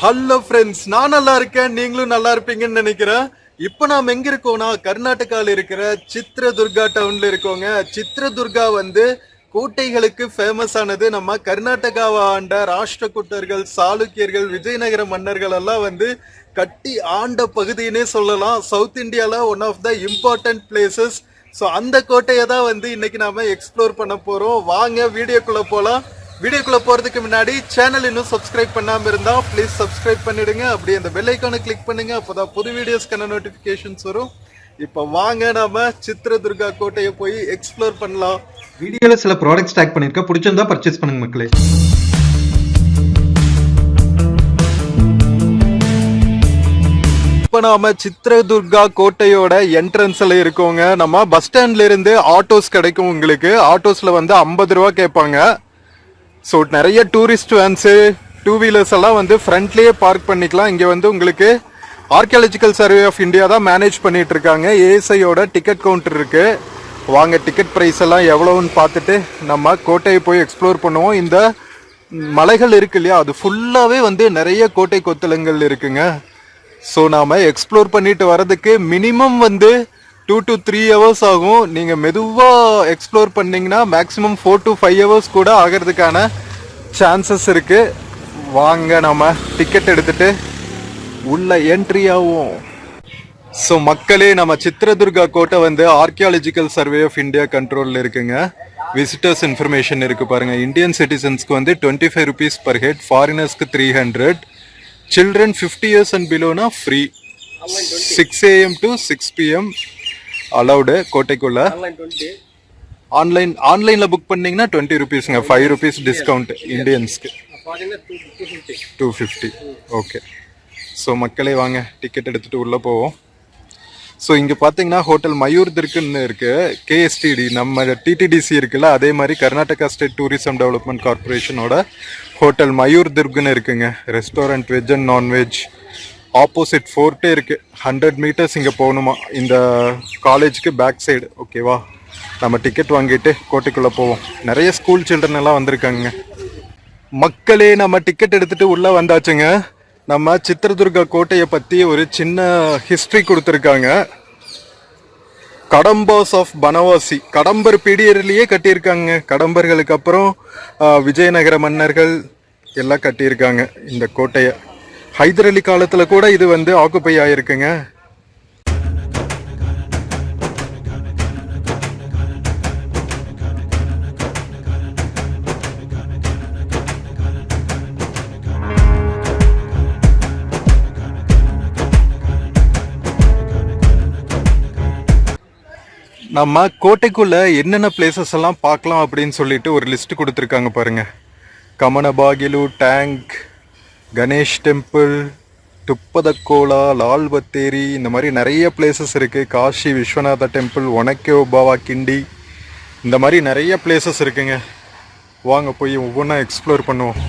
Hello friends, நான் நல்லா இருக்கேன், நீங்களும் நல்லா இருப்பீங்கன்னு நினைக்கிறேன். இப்போ நாம் எங்க இருக்கோம்னா கர்நாடகாவில் இருக்கிற சித்ரதுர்கா டவுன்ல இருக்கோங்க. சித்ரதுர்கா வந்து கோட்டைகளுக்கு ஃபேமஸ் ஆனது. நம்ம கர்நாடகாவை ஆண்ட ராஷ்டிரகூட்டர்கள், சாளுக்கியர்கள், விஜயநகர மன்னர்கள் எல்லாம் வந்து கட்டி ஆண்ட பகுதினே சொல்லலாம். சவுத் இந்தியாவில் one of the important places. So அந்த கோட்டையை தான் வந்து இன்னைக்கு நாம எக்ஸ்ப்ளோர் பண்ண போறோம். வாங்க வீடியோக்குள்ள போலாம். வீடியோக்குள்ள போறதுக்கு முன்னாடி சேனல் இன்னும் சப்ஸ்கிரைப் பண்ணாம இருந்தா ப்ளீஸ் சப்ஸ்கிரைப் பண்ணிடுங்க. அப்படியே அந்த பெல் ஐக்கானை கிளிக் பண்ணுங்க. அப்போதான் புது வீடியோஸ்க்கான நோட்டிபிகேஷன்ஸ் வரும். இப்போ வாங்க நாம சித்ரதுர்கா கோட்டையை போய் எக்ஸ்ப்ளோர் பண்ணலாம். வீடியோல சில ப்ராடக்ட்ஸ் டேக் பண்ணிருக்கேன், பிடிச்சிருந்தா பர்ச்சேஸ் பண்ணுங்க மக்களே. இப்போ நாம சித்ரதுர்கா கோட்டையோட என்ட்ரன்ஸ்ல இருக்கோங்க. நம்ம பஸ் ஸ்டாண்ட்ல இருந்து ஆட்டோஸ் கிடைக்கும். உங்களுக்கு ஆட்டோஸ்ல வந்து 50 ரூபா கேட்பாங்க. ஸோ நிறைய டூரிஸ்ட் வேன்ஸு, டூ வீலர்ஸ் எல்லாம் வந்து ஃப்ரண்ட்லேயே பார்க் பண்ணிக்கலாம். இங்கே வந்து உங்களுக்கு ஆர்கியாலஜிக்கல் சர்வே ஆஃப் இந்தியா தான் மேனேஜ் பண்ணிட்டு இருக்காங்க. ஏஎஸ்ஐயோட டிக்கெட் கவுண்டர் இருக்கு. வாங்க டிக்கெட் ப்ரைஸ் எல்லாம் எவ்வளோன்னு பார்த்துட்டு நம்ம கோட்டையை போய் எக்ஸ்ப்ளோர் பண்ணுவோம். இந்த மலைகள் இருக்கு இல்லையா, அது ஃபுல்லாகவே வந்து நிறைய கோட்டை கொத்தளங்கள் இருக்குங்க. ஸோ நாம் எக்ஸ்ப்ளோர் பண்ணிட்டு வர்றதுக்கு மினிமம் வந்து 2 to 3 hours ஆகும். நீங்கள் மெதுவாக எக்ஸ்ப்ளோர் பண்ணிங்கன்னா மேக்ஸிமம் 4 to 5 hours கூட ஆகிறதுக்கான சான்சஸ் இருக்குது. வாங்க நம்ம டிக்கெட் எடுத்துகிட்டு உள்ள என்ட்ரி ஆகும். ஸோ மக்களே, நம்ம சித்ரதுர்கா கோட்டை வந்து ஆர்கியாலஜிக்கல் சர்வே ஆஃப் இந்தியா கண்ட்ரோலில் இருக்குங்க. விசிட்டர்ஸ் இன்ஃபர்மேஷன் இருக்குது பாருங்கள். இந்தியன் சிட்டிசன்ஸ்க்கு வந்து 25 rupees per head, ஃபாரினர்ஸ்க்கு 300, சில்ட்ரன் 50 years and below-னா free. 6 AM to 6 PM allowed கோட்டைக்குள்ள. ஆன்லைன்ல புக் பண்ணீங்கன்னா 20 rupeesங்க, 5 rupees டிஸ்கவுண்ட் இந்தியன்ஸ்க்கு. 250. ஓகே. ஸோ மக்களே வாங்க டிக்கெட் எடுத்துட்டு உள்ள போவோம். ஸோ இங்கே பார்த்தீங்கன்னா ஹோட்டல் மயூர் துர்க்னு இருக்கு. கேஎஸ்டிடி நம்ம டிடிடிசி இருக்குல்ல, அதே மாதிரி கர்நாடகா ஸ்டேட் டூரிசம் டெவலப்மெண்ட் கார்பரேஷனோட ஹோட்டல் மயூர் துர்க்னு இருக்குங்க. Restaurant veg and non veg. Opposite ஃபோர்ட்டே இருக்கு. 100 meters இங்கே போகணுமா, இந்த காலேஜுக்கு பேக் சைடு. ஓகேவா, நம்ம டிக்கெட் வாங்கிட்டு கோட்டைக்குள்ளே போவோம். நிறைய ஸ்கூல் சில்ட்ரன் எல்லாம் வந்திருக்காங்க. மக்களே, நம்ம டிக்கெட் எடுத்துட்டு உள்ளே வந்தாச்சுங்க. நம்ம சித்ரதுர்கா கோட்டையை பற்றி ஒரு சின்ன ஹிஸ்ட்ரி கொடுத்துருக்காங்க. கடம்பாஸ் ஆஃப் பனவாசி, கடம்பர் பீரியட்லேயே கட்டியிருக்காங்க. கடம்பர்களுக்கு அப்புறம் விஜயநகர மன்னர்கள் எல்லாம் கட்டியிருக்காங்க இந்த கோட்டையை. ஹைதர் அலி காலத்தில் கூட இது வந்து ஆக்குப்பை ஆயிருக்குங்க. நம்ம கோட்டைக்குள்ள என்னென்ன பிளேசஸ் எல்லாம் பார்க்கலாம் அப்படின்னு சொல்லிட்டு ஒரு லிஸ்ட் கொடுத்துருக்காங்க பாருங்க. கமனபாகிலு டேங்க், கணேஷ் டெம்பிள், துப்பதக்கோலா, லால் பத்தேரி, இந்த மாதிரி நிறைய பிளேசஸ் இருக்குது. காஷி விஸ்வநாத டெம்பிள், ஒனக்கே பாவா கிண்டி, இந்த மாதிரி நிறைய பிளேசஸ் இருக்குங்க. வாங்க போய் ஒவ்வொன்றா எக்ஸ்ப்ளோர் பண்ணுவோம்.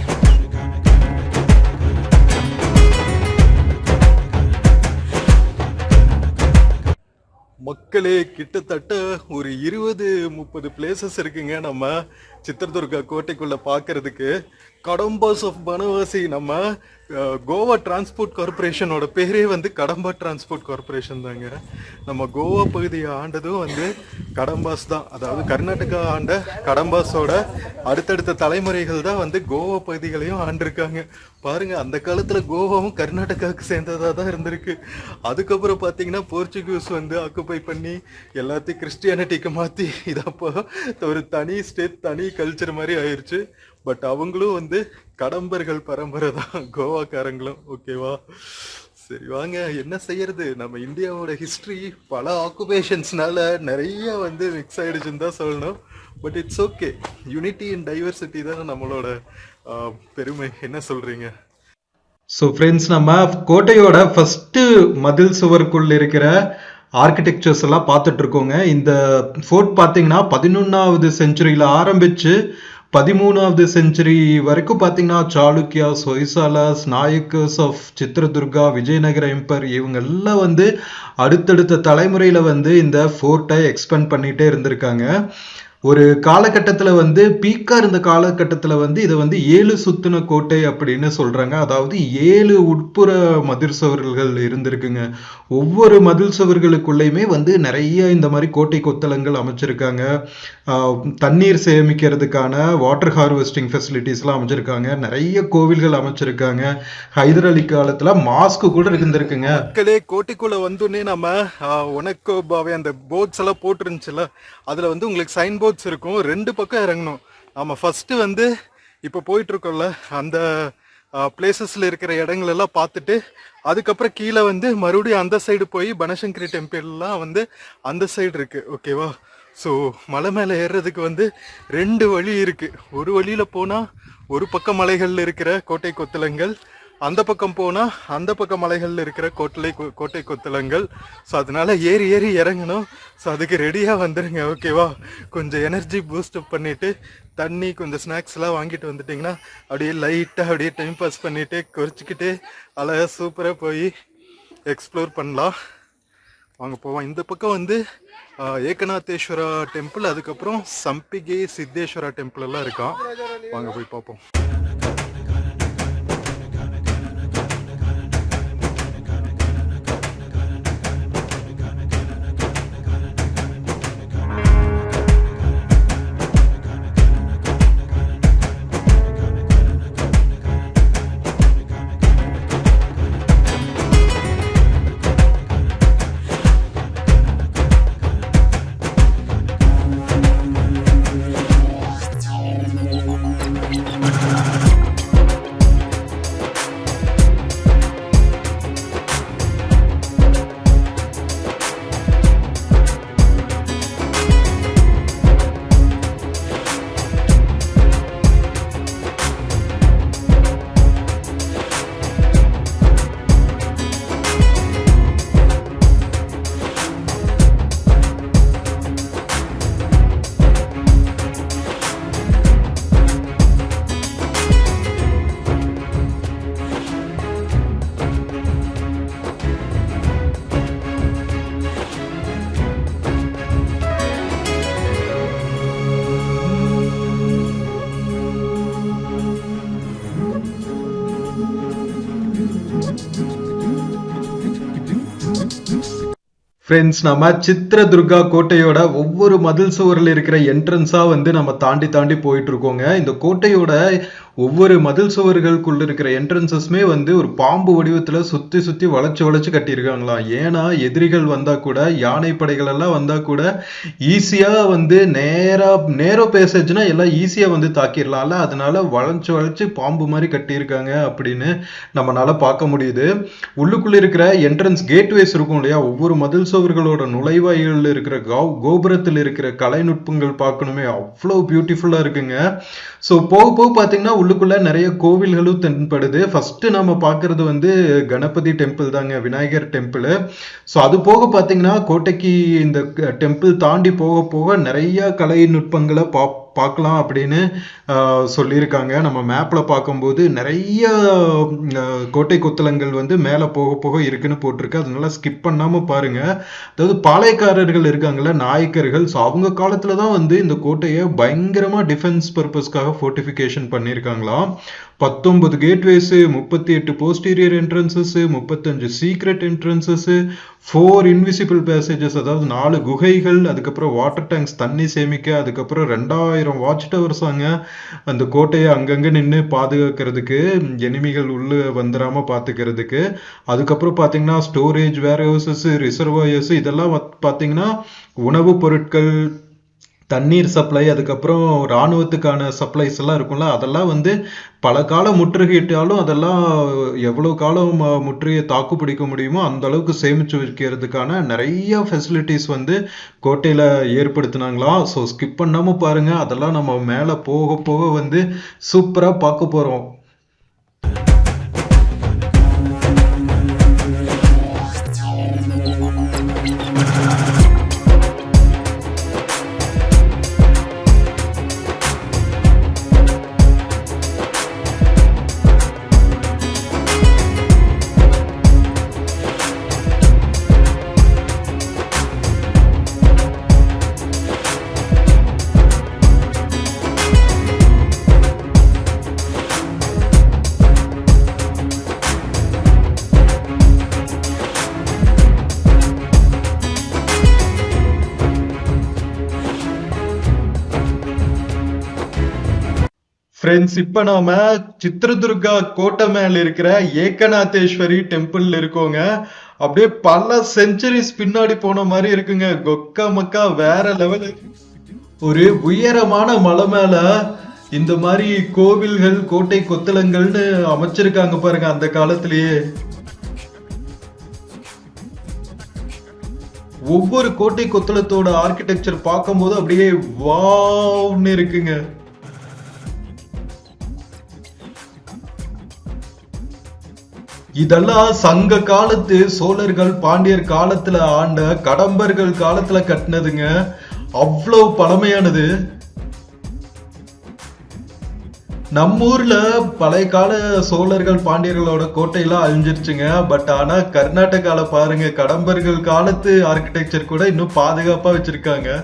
மக்களே, கிட்டத்தட்ட ஒரு 20-30 பிளேசஸ் இருக்குங்க நம்ம சித்ரதுர்கா கோட்டைக்குள்ள பார்க்கறதுக்கு. கடம்பாஸ் ஆஃப் பனவாசி, நம்ம கோவா டிரான்ஸ்போர்ட் கார்பரேஷனோட பேரே வந்து கடம்பா டிரான்ஸ்போர்ட் கார்பரேஷன் தாங்க. நம்ம கோவா பகுதியை ஆண்டதும் வந்து கடம்பாஸ் தான். அதாவது கர்நாடகா ஆண்ட கடம்பாஸோட அடுத்தடுத்த தலைமுறைகள் தான் வந்து கோவா பகுதிகளையும் ஆண்டிருக்காங்க. பாருங்க, அந்த காலத்துல கோவாவும் கர்நாடகாவுக்கு சேர்ந்ததா தான் இருந்திருக்கு. அதுக்கப்புறம் பார்த்தீங்கன்னா போர்ச்சுகீஸ் வந்து ஆக்குப்பை பண்ணி எல்லாத்தையும் கிறிஸ்டியானிட்டிக்கு மாற்றி இதப்போ ஒரு தனி ஸ்டேட், தனி கல்ச்சர் மாதிரி ஆயிடுச்சு. பட் அவங்களும் வந்து கடம்பர்கள் பரம்பரை தான், கோவாக்காரங்களும். ஓகேவா, சரி வாங்க, என்ன செய்யறது, நம்ம இந்தியாவோட ஹிஸ்ட்ரி பல ஆக்குபேஷன்ஸ்னால நிறைய வந்து மிக்ஸ் ஆயிடுச்சுன்னு தான் சொல்லணும். But it's okay, unity and diversity தானே நம்மளோட பெருமை. என்ன சொல்றீங்க? ஸோ ஃப்ரெண்ட்ஸ், நம்ம கோட்டையோட ஃபர்ஸ்ட் மதில் சுவருக்குள்ள இருக்கிற ஆர்கிடெக்சர்ஸ் எல்லாம் பார்த்துட்டு இருக்கோங்க. இந்த ஃபோர்ட் பார்த்தீங்கன்னா 11வது செஞ்சுரியில் ஆரம்பிச்சு 13வது செஞ்சுரி வரைக்கும் பார்த்தீங்கன்னா சாளுக்கியாஸ், ஹொய்சாலாஸ், நாயக்கர்ஸ் ஆஃப் சித்ரதுர்கா, விஜயநகர எம்பர், இவங்க எல்லாம் வந்து அடுத்தடுத்த தலைமுறையில் வந்து இந்த ஃபோர்ட்டை எக்ஸ்பேண்ட் பண்ணிகிட்டே இருந்திருக்காங்க. ஒரு காலகட்டத்துல வந்து பீக்கா இருந்த காலகட்டத்துல வந்து இதை வந்து 7 சுத்துன கோட்டை அப்படின்னு சொல்றாங்க. அதாவது 7 உட்புற மதில் சுவர்கள் இருந்திருக்குங்க. ஒவ்வொரு மதில் சுவர்களுக்குள்ளேயுமே வந்து நிறைய இந்த மாதிரி கோட்டை கொத்தளங்கள் அமைச்சிருக்காங்க. தண்ணீர் சேமிக்கிறதுக்கான வாட்டர் ஹார்வெஸ்டிங் ஃபெசிலிட்டிஸ்லாம் அமைச்சிருக்காங்க. நிறைய கோவில்கள் அமைச்சிருக்காங்க. ஹைதர் அலி காலத்துல மாஸ்க் கூட இருந்திருக்குங்க. மக்களே கோட்டைக்குள்ள வந்தோடனே நம்ம உனக்கு பாவே அந்த போர்ட்ஸ் எல்லாம் போட்டுருந்துச்சுல, அதுல வந்து உங்களுக்கு சைன் போர்ட்ஸ் இருக்கும். 2 பக்கம் இறங்கணும். நம்ம ஃபர்ஸ்ட் வந்து இப்போ போயிட்டு இருக்கோம்ல அந்த பிளேசஸ்ல இருக்கிற இடங்கள் எல்லாம் பார்த்துட்டு அதுக்கப்புறம் கீழே வந்து மறுபடியும் அந்த சைடு போய் பனசங்கரி டெம்பிள்லாம் வந்து அந்த சைடு இருக்கு. ஓகேவா? ஸோ மலை மேலே ஏறுறதுக்கு வந்து 2 வழி இருக்கு. ஒரு வழியில போனா ஒரு பக்கம் மலைகள்ல இருக்கிற கோட்டை கொத்தளங்கள், அந்த பக்கம் போனா அந்த பக்கம் மலைகள்ல இருக்கிற கோட்டை கொத்தளங்கள். ஸோ அதனால ஏறி ஏறி இறங்கணும். ஸோ அதுக்கு ரெடியா வந்துருங்க. ஓகேவா? கொஞ்சம் எனர்ஜி பூஸ்ட் அப் பண்ணிட்டு தண்ணி கொஞ்சம் ஸ்நாக்ஸ் எல்லாம் வாங்கிட்டு வந்துட்டீங்கன்னா அப்படியே லைட்டா அப்படியே டைம் பாஸ் பண்ணிட்டு குறிச்சிக்கிட்டு அழகா சூப்பரா போய் எக்ஸ்ப்ளோர் பண்ணலாம். வாங்க போவோம். இந்த பக்கம் வந்து ஏகநாதேஸ்வரா டெம்பிள், அதுக்கப்புறம் சம்பிகை சித்தேஸ்வரா டெம்பிள் எல்லாம் இருக்கான். வாங்க போய் பார்ப்போம். ஃப்ரெண்ட்ஸ், நம்ம சித்ரதுர்கா கோட்டையோட ஒவ்வொரு மதில் சுவரில் இருக்கிற என்ட்ரன்ஸா வந்து நம்ம தாண்டி தாண்டி போயிட்டு இருக்கோங்க. இந்த கோட்டையோட ஒவ்வொரு மதில் சுவர்களுக்குள்ள இருக்கிற என்ட்ரன்சஸ்மே வந்து ஒரு பாம்பு வடிவத்துல சுத்தி சுத்தி வளைச்சு வளைச்சு கட்டியிருக்காங்களாம். ஏன்னா எதிரிகள் வந்தா கூட, யானை படைகள் எல்லாம் வந்தா கூட ஈஸியா வந்து நேரோ பேசேஜ்னா எல்லாம் ஈஸியா வந்து தாக்கிடலாம்ல, அதனால வளைச்சு வளைச்சு பாம்பு மாதிரி கட்டியிருக்காங்க அப்படின்னு நம்மளால பார்க்க முடியுது. உள்ளுக்குள்ள இருக்கிற என்ட்ரன்ஸ் கேட்வேஸ் இருக்கும் இல்லையா, ஒவ்வொரு மதில் சுவர்களோட நுழைவாயில் இருக்கிற கோபுரத்தில் இருக்கிற கலைநுட்பங்கள் பார்க்கணுமே, அவ்வளோ பியூட்டிஃபுல்லா இருக்குங்க. ஸோ போக போக பார்த்தீங்கன்னா உள்ளுக்குள்ள நிறைய கோவில்களும் தென்படுது. ஃபர்ஸ்ட் நம்ம பார்க்கறது வந்து கணபதி டெம்பிள் தாங்க, விநாயகர் டெம்பிள். ஸோ அது போக பார்த்தீங்கன்னா கோட்டைக்கு இந்த டெம்பிள் தாண்டி போக போக நிறைய கலை நுட்பங்களை பார்க்கலாம் அப்படின்னு சொல்லியிருக்காங்க. நம்ம மேப்ல பார்க்கும்போது நிறைய கோட்டை கொத்தளங்கள் வந்து மேலே போக போக இருக்குன்னு போட்டிருக்கு. அதனால ஸ்கிப் பண்ணாம பாருங்க. அதாவது பாளையக்காரர்கள் இருக்காங்கல்ல, நாயக்கர்கள், ஸோ அவங்க காலத்துல தான் வந்து இந்த கோட்டையை பயங்கரமா டிஃபென்ஸ் பர்பஸ்க்காக ஃபோர்டிஃபிகேஷன் பண்ணியிருக்காங்களாம். 19 gateways, 38 posterior entrances, 35 secret entrances, 4 invisible passages, அதாவது 4 குகைகள், அதுக்கப்புறம் வாட்டர் டேங்க்ஸ் தண்ணி சேமிக்க, அதுக்கப்புறம் 2000 வாட்ச் டவர்ஸ் ஆங்க அந்த கோட்டையை அங்கங்க நின்று பாதுகாக்கிறதுக்கு, எனிமிகள் உள்ள வந்துடாம பாத்துக்கிறதுக்கு. அதுக்கப்புறம் பாத்தீங்கன்னா ஸ்டோரேஜ், வேர் ஹவுசஸ், ரிசர்வாயர்ஸ், இதெல்லாம் பாத்தீங்கன்னா உணவுப் பொருட்கள், தண்ணீர் சப்ளை, அதுக்கப்புறம் இராணுவத்துக்கான சப்ளைஸ் எல்லாம் இருக்கும்ல, அதெல்லாம் வந்து பல காலம் முற்றுகையிட்டாலும் அதெல்லாம் எவ்வளோ காலம் முற்றுகையை தாக்கு பிடிக்க முடியுமோ அந்த அளவுக்கு சேமிச்சு வைக்கிறதுக்கான நிறைய ஃபெசிலிட்டிஸ் வந்து கோட்டையில் ஏற்படுத்தினாங்களாம். ஸோ ஸ்கிப் பண்ணாமல் பாருங்க, அதெல்லாம் நம்ம மேலே போக போக வந்து சூப்பராக பார்க்க போகிறோம். ஃப்ரெண்ட்ஸ், இப்ப நாம சித்ரதுர்கா கோட்டை மேல இருக்கிற ஏகநாதேஸ்வரி டெம்பிள் இருக்கோங்க. அப்படியே பல செஞ்சுரிஸ் பின்னாடி போன மாதிரி இருக்குங்க. கொக்கா மக்கா வேற லெவல். ஒரு உயரமான மலை மேல இந்த மாதிரி கோவில்கள் கோட்டை கொத்தளங்கள்னு அமைச்சிருக்காங்க பாருங்க அந்த காலத்திலேயே. ஒவ்வொரு கோட்டை கொத்தளத்தோட ஆர்கிடெக்சர் பார்க்கும்போது அப்படியே வாவ்னு இருக்குங்க. இதெல்லாம் சங்க காலத்து சோழர்கள் பாண்டியர் காலத்துல ஆண்ட கடம்பர்கள் காலத்துல கட்டினதுங்க. அவ்வளவு பழமையானது. நம்ம ஊர்ல பழைய கால சோழர்கள் பாண்டியர்களோட கோட்டையெல்லாம் அழிஞ்சிருச்சுங்க. பட் ஆனா கர்நாடகால பாருங்க, கடம்பர்கள் காலத்து ஆர்கிடெக்சர் கூட இன்னும் பாதுகாப்பா வச்சிருக்காங்க.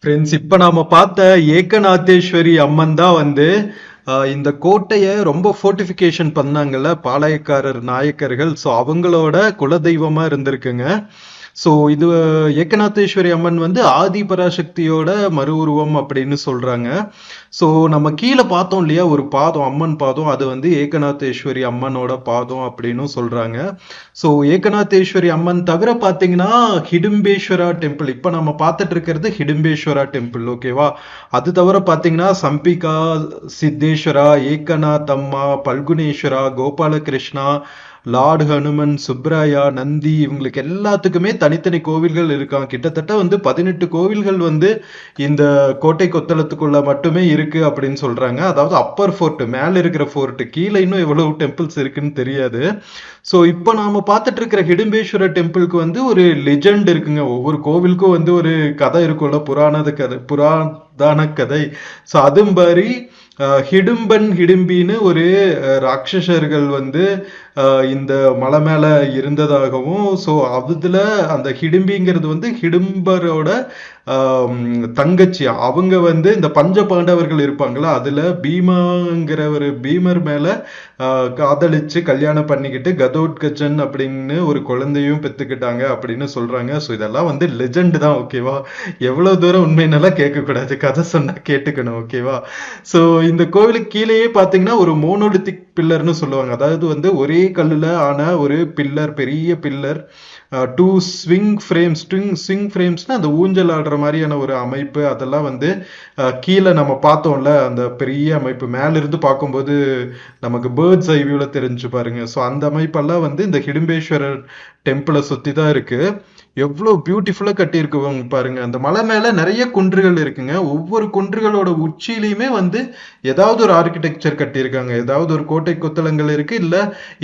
ஃப்ரெண்ட்ஸ், இப்ப நாம பார்த்த ஏகநாதேஸ்வரி அம்மன் தான் வந்து இந்த கோட்டையை ரொம்ப ஃபோர்ட்டிஃபிகேஷன் பண்ணாங்கல்ல பாளையக்காரர் நாயக்கர்கள். ஸோ அவங்களோட குலதெய்வமா இருந்திருக்குங்க. ஸோ இது ஏகநாதேஸ்வரி அம்மன் வந்து ஆதி பராசக்தியோட மறு உருவம் அப்படின்னு சொல்றாங்க. ஸோ நம்ம கீழே பார்த்தோம் இல்லையா ஒரு பாதம், அம்மன் பாதம், அது வந்து ஏகநாதேஸ்வரி அம்மனோட பாதம் அப்படின்னு சொல்றாங்க. ஸோ ஏகநாதேஸ்வரி அம்மன் தவிர பார்த்தீங்கன்னா ஹிடும்பேஸ்வரா டெம்பிள், இப்போ நம்ம பார்த்துட்டு இருக்கிறது ஹிடும்பேஸ்வரா டெம்பிள், ஓகேவா. அது தவிர பார்த்தீங்கன்னா சம்பிகா, சித்தேஸ்வரா, ஏகநாதம்மா, பல்குனேஸ்வரா, கோபாலகிருஷ்ணா, லார்டு ஹனுமன், சுப்ராயா, நந்தி, இவங்களுக்கு எல்லாத்துக்குமே தனித்தனி கோவில்கள் இருக்காங்க. கிட்டத்தட்ட வந்து 18 கோவில்கள் வந்து இந்த கோட்டை கொத்தளத்துக்குள்ள மட்டுமே இருக்கு அப்படின்னு சொல்றாங்க. அதாவது அப்பர் ஃபோர்ட், மேல இருக்கிற ஃபோர்ட், கீழே இன்னும் எவ்வளவு டெம்பிள்ஸ் இருக்குன்னு தெரியாது. ஸோ இப்போ நாம பார்த்துட்டு இருக்கிற ஹிடும்பேஸ்வர டெம்பிளுக்கு வந்து ஒரு லெஜெண்ட் இருக்குங்க. ஒவ்வொரு கோவிலுக்கும் வந்து ஒரு கதை இருக்கும்ல, புராதான கதை. ஸோ அது மாதிரி ஹிடும்பன் ஹிடும்பின்னு ஒரு ராட்சசர்கள் வந்து இந்த மலை மேல இருந்ததாகவும், ஸோ அதுல அந்த ஹிடும்பிங்கிறது வந்து ஹிடும்பரோட தங்கச்சி. அவங்க வந்து இந்த பஞ்ச பாண்டவர்கள் இருப்பாங்களா, அதுல பீமாங்கிற ஒரு பீமர் மேல காதலிச்சு கல்யாணம் பண்ணிக்கிட்டு கதோத்கஜன் அப்படின்னு ஒரு குழந்தையும் பெத்துக்கிட்டாங்க அப்படின்னு சொல்றாங்க. ஸோ இதெல்லாம் வந்து லெஜெண்ட் தான், ஓகேவா. எவ்வளவு தூரம் உண்மையினால கேட்கக்கூடாது, கதை சொன்னா கேட்டுக்கணும், ஓகேவா. ஸோ இந்த கோவிலுக்கு கீழேயே பாத்தீங்கன்னா ஒரு மோனோலித்திக் பில்லர்னு சொல்லுவாங்க. அதாவது வந்து ஒரே கல்லுல ஆன ஒரு பில்லர், பெரிய பில்லர், 2 ஸ்விங் ஃப்ரேம்ஸ்னா அந்த ஊஞ்சல் ஆடுற மாதிரியான ஒரு அமைப்பு. அதெல்லாம் வந்து கீழே நம்ம பார்த்தோம்ல அந்த பெரிய அமைப்பு, மேல இருந்து பார்க்கும்போது நமக்கு பேர்ட்ஸ் ஐ வியூல தெரிஞ்சு பாருங்க. ஸோ அந்த அமைப்பெல்லாம் வந்து இந்த ஹிடும்பேஸ்வரர் டெம்பிளை சுத்தி தான் இருக்கு. எவ்வளவு பியூட்டிஃபுல்லா கட்டியிருக்குவாங்க பாருங்க. அந்த மலை மேல நிறைய குன்றுகள் இருக்குங்க. ஒவ்வொரு குன்றுகளோட உச்சியிலையுமே வந்து ஏதாவது ஒரு ஆர்கிடெக்சர் கட்டியிருக்காங்க. ஏதாவது ஒரு கோட்டை கொத்தளங்கள் இருக்கு, இல்ல